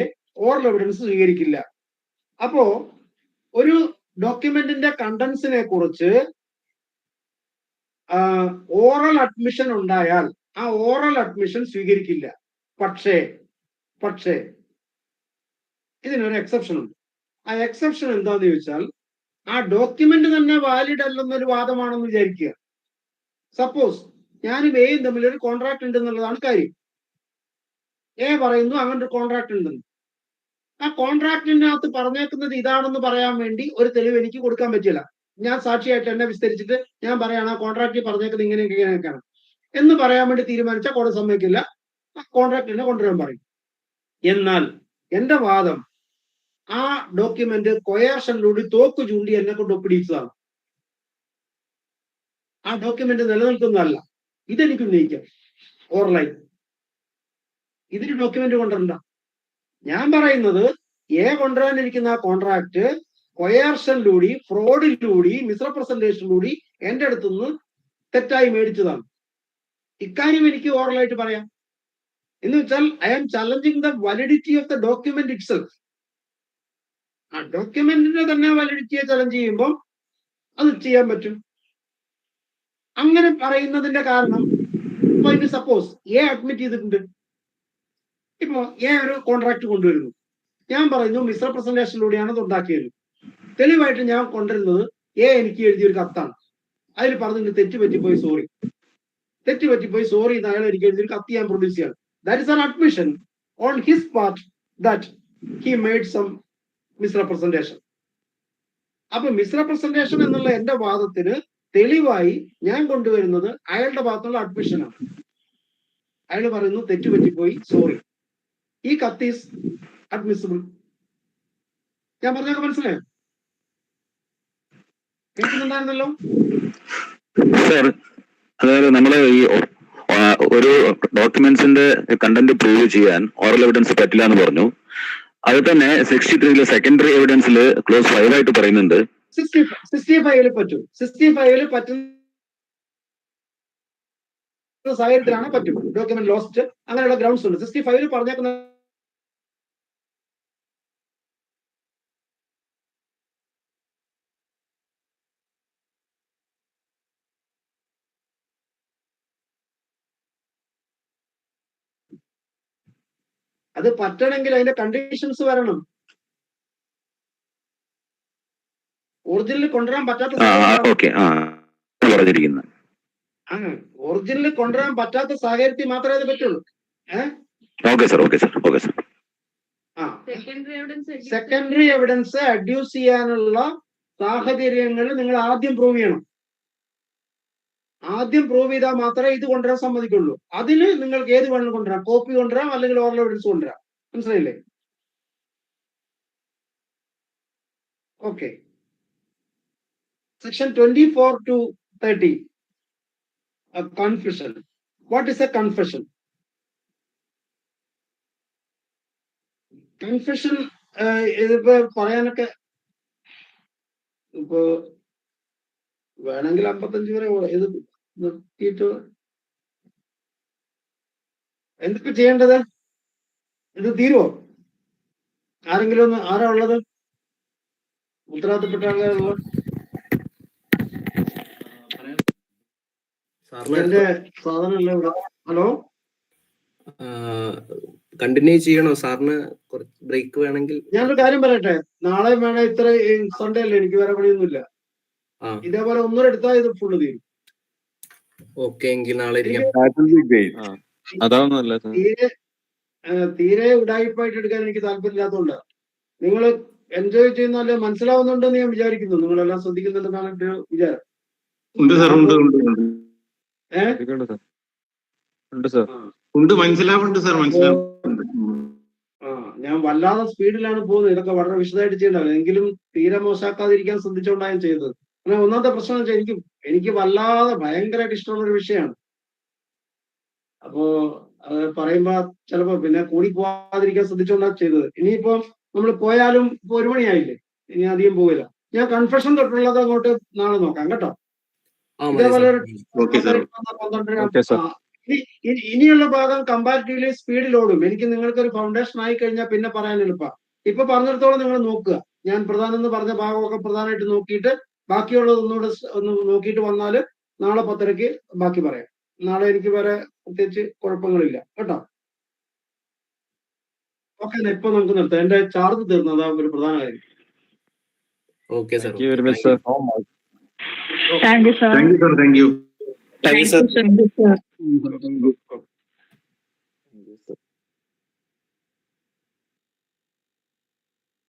ഓറൽ എവിഡൻസ് സ്വീകരിക്കില്ല. അപ്പോ ഒരു ഡോക്യുമെന്റിന്റെ കണ്ടന്റ്സിനെ കുറിച്ച് ഓറൽ അഡ്മിഷൻ ഉണ്ടായാൽ ആ ഓറൽ അഡ്മിഷൻ സ്വീകരിക്കില്ല. പക്ഷേ ഇതിനൊരു എക്സെപ്ഷൻ ഉണ്ട്. ആ എക്സെപ്ഷൻ എന്താന്ന് ചോദിച്ചാൽ ആ ഡോക്യുമെന്റ് തന്നെ വാലിഡ് അല്ലെന്നൊരു വാദമാണെന്ന് വിചാരിക്കുക. സപ്പോസ് ഞാനും എയും തമ്മിൽ ഒരു കോൺട്രാക്ട് ഉണ്ടെന്നുള്ളതാണ് കാര്യം. എ പറയുന്നു അങ്ങനെ ഒരു കോൺട്രാക്ട് ഉണ്ടെന്ന്. ആ കോൺട്രാക്ടിനകത്ത് പറഞ്ഞേക്കുന്നത് ഇതാണെന്ന് പറയാൻ വേണ്ടി ഒരു തെളിവ് എനിക്ക് കൊടുക്കാൻ പറ്റില്ല. ഞാൻ സാക്ഷിയായിട്ട് എന്നെ വിസ്തരിച്ചിട്ട് ഞാൻ പറയാണ് ആ കോൺട്രാക്റ്റിൽ പറഞ്ഞേക്കുന്നത് ഇങ്ങനെയൊക്കെയാണ് എന്ന് പറയാൻ വേണ്ടി തീരുമാനിച്ചാൽ കോടതി സമ്മതിക്കില്ല, ആ കോൺട്രാക്ടിനെ കൊണ്ടുവരാൻ പറയും. എന്നാൽ എന്റെ വാദം ആ ഡോക്യുമെന്റ് കൊയേർഷനിലൂടെ തോക്ക് ചൂണ്ടി എന്നെ കൊണ്ട് ഒപ്പിടിച്ചതാണ്, ആ ഡോക്യുമെന്റ് നിലനിൽക്കുന്നതല്ല, ഇതെനിക്ക് ഉന്നയിക്കാം ഓറലായി. ഇതിന് ഡോക്യുമെന്റ് കൊണ്ടുവരണ്ട. ഞാൻ പറയുന്നത് എ കൊണ്ടുവരാനിരിക്കുന്ന ആ കോൺട്രാക്ട് കൊയേർഷനിലൂടെ, ഫ്രോഡിലൂടെ, മിസ്റെപ്രസന്റേഷനിലൂടെ എന്റെ അടുത്തുനിന്ന് തെറ്റായി മേടിച്ചതാണ്. ഇക്കാര്യം എനിക്ക് ഓറലായിട്ട് പറയാം. എന്ന് വെച്ചാൽ I am challenging the validity of the document itself. ആ ഡോക്യുമെന്റിന്റെ തന്നെ വാലിഡിറ്റിയെ ചലഞ്ച് ചെയ്യുമ്പോൾ അത് ചെയ്യാൻ പറ്റും. അങ്ങനെ പറയുന്നതിന്റെ കാരണം ഇപ്പൊ ഇനി സപ്പോസ് എ അഡ്മിറ്റ് ചെയ്തിട്ടുണ്ട്. ഇപ്പോ എ ഒരു കോൺട്രാക്ട് കൊണ്ടുവരുന്നു, ഞാൻ പറയുന്നു മിസ്റെപ്രസന്റേഷനിലൂടെയാണ് ഇത് ഉണ്ടാക്കിയത്. തെളിവായിട്ട് ഞാൻ കൊണ്ടുവരുന്നത് എ എനിക്ക് എഴുതിയൊരു കത്താണ്, അതിൽ പറഞ്ഞിട്ട് തെറ്റുപറ്റിപ്പോയി സോറി എന്ന് അയാൾ എനിക്ക് എഴുതിയൊരു കത്ത് ഞാൻ പ്രൊഡ്യൂസ് ചെയ്യണം. That is an admission on his part that he made some misrepresentation. അപ്പൊ മിസ്റെപ്രസന്റേഷൻ എന്നുള്ള എന്റെ വാദത്തിന് തെളിവായി ഞാൻ കൊണ്ടുവരുന്നത് അയാളുടെ ഭാഗത്തുള്ള അഡ്മിഷനാണ്. അയാൾ പറയുന്നു തെറ്റുപറ്റിപ്പോയി സോറി, ഈ കത്ത് ഈസ് അഡ്മിസിബിൾ. ഞാൻ പറഞ്ഞൊക്കെ മനസ്സിലായോ? കേൾക്കുന്നുണ്ടായിരുന്നല്ലോ സർ. അതായത് നമ്മള് ഈ ഒരു ഡോക്യുമെന്റ്സിന്റെ കണ്ടന്റ് പ്രൂവ് ചെയ്യാൻ ഓറൽ എവിഡൻസ് പറ്റില്ല എന്ന് പറഞ്ഞു. അത് തന്നെ 63 സെക്കൻഡറി എവിഡൻസിൽ ക്ലോസ് 5 ആയിട്ട് പറയുന്നുണ്ട് 65 പറ്റും. 65 പറ്റുന്ന സാഹചര്യത്തിലാണ് പറ്റും. ഡോക്യുമെന്റ് ലോസ്റ്റ് അങ്ങനെയുള്ള ഗ്രൗണ്ട്സ് ഉണ്ട്. 65 പറഞ്ഞേക്കുന്ന അത് പറ്റണമെങ്കിൽ അതിന്റെ കണ്ടീഷൻസ് വരണം. ഒറിജിനൽ കൊണ്ടുവരാൻ പറ്റാത്ത ഒറിജിനൽ കൊണ്ടുവരാൻ പറ്റാത്ത സാഹചര്യത്തിൽ മാത്രമേ അത് പറ്റുള്ളൂ. Okay sir, okay sir, okay sir. ആ, സെക്കൻഡറി എവിഡൻസ് അഡ്യൂസ് ചെയ്യാനുള്ള സാഹചര്യങ്ങൾ നിങ്ങൾ ആദ്യം പ്രൂവ് ചെയ്യണം. ആദ്യം പ്രൂവ് ചെയ്താൽ മാത്രമേ ഇത് കൊണ്ടുവരാൻ സമ്മതിക്കുള്ളൂ. അതിന് നിങ്ങൾക്ക് ഏത് വേണമെങ്കിലും കൊണ്ടുവരാം, കോപ്പി കൊണ്ടുവരാം, അല്ലെങ്കിൽ ഓറൽ എവിഡൻസ് കൊണ്ടുവരാം. മനസ്സിലായില്ലേ? Okay. Section 24 to 30. Confession. What is a confession? Confession ഇതിപ്പോ പറയാനൊക്കെ ഇപ്പൊ വേണമെങ്കിൽ 55 വരെ ഇത് നിർത്തിയിട്ട് എന്തൊക്കെ ചെയ്യേണ്ടത്? ഇത് തീരുവോ? ആരെങ്കിലും ഒന്ന്, ആരാ ഉള്ളത്? ഉത്തരവാദിത്തപ്പെട്ട ആളുകളുള്ള എന്റെ സാധനമല്ല ഇവിടെ. ഹലോ, കണ്ടിന്യൂ ചെയ്യണോ സാറിന്? കുറച്ച് ബ്രേക്ക് വേണമെങ്കിൽ ഞാനൊരു കാര്യം പറയട്ടെ. നാളെ വേണം, ഇത്ര സൺഡേ അല്ലേ, എനിക്ക് വേറെ പണിയൊന്നുമില്ല. ഇതേപോലെ ഒന്നും എടുത്താൽ ഇത് ഫുള്ള് തീരും. ഓക്കെ, എങ്കിൽ നാളെ തീരെ ഉടായിപ്പായിട്ട് എടുക്കാൻ എനിക്ക് താല്പര്യമില്ലാത്തതുകൊണ്ട് നിങ്ങൾ എൻജോയ് ചെയ്യുന്നല്ലേ, മനസ്സിലാവുന്നുണ്ടെന്ന് ഞാൻ വിചാരിക്കുന്നു. നിങ്ങളെല്ലാം ശ്രദ്ധിക്കുന്നുണ്ടെന്നാണ് എന്റെ വിചാരം. മനസ്സിലാവുന്നുണ്ട് സാർ, മനസ്സിലാവുന്നുണ്ട്. ഞാൻ വല്ലാതെ സ്പീഡിലാണ് പോകുന്നത്. ഇതൊക്കെ വളരെ വിശദമായിട്ട് ചെയ്യണ്ടാവില്ല, എങ്കിലും തീരെ മോശമാക്കാതിരിക്കാൻ ശ്രദ്ധിച്ചുകൊണ്ടാണ് ഞാൻ ചെയ്തത്. അങ്ങനെ ഒന്നാമത്തെ പ്രശ്നം എന്ന് വെച്ചാൽ എനിക്ക് വല്ലാതെ ഭയങ്കരമായിട്ട് ഇഷ്ടമുള്ള ഒരു വിഷയമാണ്. അപ്പോ അത് പറയുമ്പോ ചിലപ്പോ പിന്നെ കൂടി പോവാതിരിക്കാൻ ശ്രദ്ധിച്ചുകൊണ്ടാണ് ചെയ്തത്. ഇനിയിപ്പോ നമ്മൾ പോയാലും ഇപ്പൊ 1 മണിയായില്ലേ, ഇനി അധികം പോവില്ല. ഞാൻ കൺഫെഷൻ തൊട്ടുള്ളത് അങ്ങോട്ട് നാളെ നോക്കാം കേട്ടോ. ഇതേപോലെ 12 ഇനിയുള്ള ഭാഗം കമ്പാരിറ്റീവ്ലി സ്പീഡിൽ ഓടും. എനിക്ക് നിങ്ങൾക്കൊരു ഫൗണ്ടേഷൻ ആയി കഴിഞ്ഞാൽ പിന്നെ പറയാൻ എളുപ്പമാണ്. ഇപ്പൊ പറഞ്ഞിടത്തോളം നിങ്ങൾ നോക്കുക. ഞാൻ പ്രധാനം എന്ന് പറഞ്ഞ ഭാഗമൊക്കെ പ്രധാനമായിട്ട് നോക്കിയിട്ട് ബാക്കിയുള്ളത് ഒന്നുകൂടെ ഒന്ന് നോക്കിയിട്ട് വന്നാല് നാളെ 10:30 ബാക്കി പറയാം. നാളെ എനിക്ക് വേറെ പ്രത്യേകിച്ച് കുഴപ്പങ്ങളില്ല കേട്ടോ. ഓക്കെ, ഇപ്പൊ നമുക്ക് നിർത്താം. എന്റെ ചാർജ് തീർന്നു, അതാ ഒരു പ്രധാന കാര്യം. Okay sir, thank you sir. Thank you sir, thank you. Thank you sir. Thank you sir.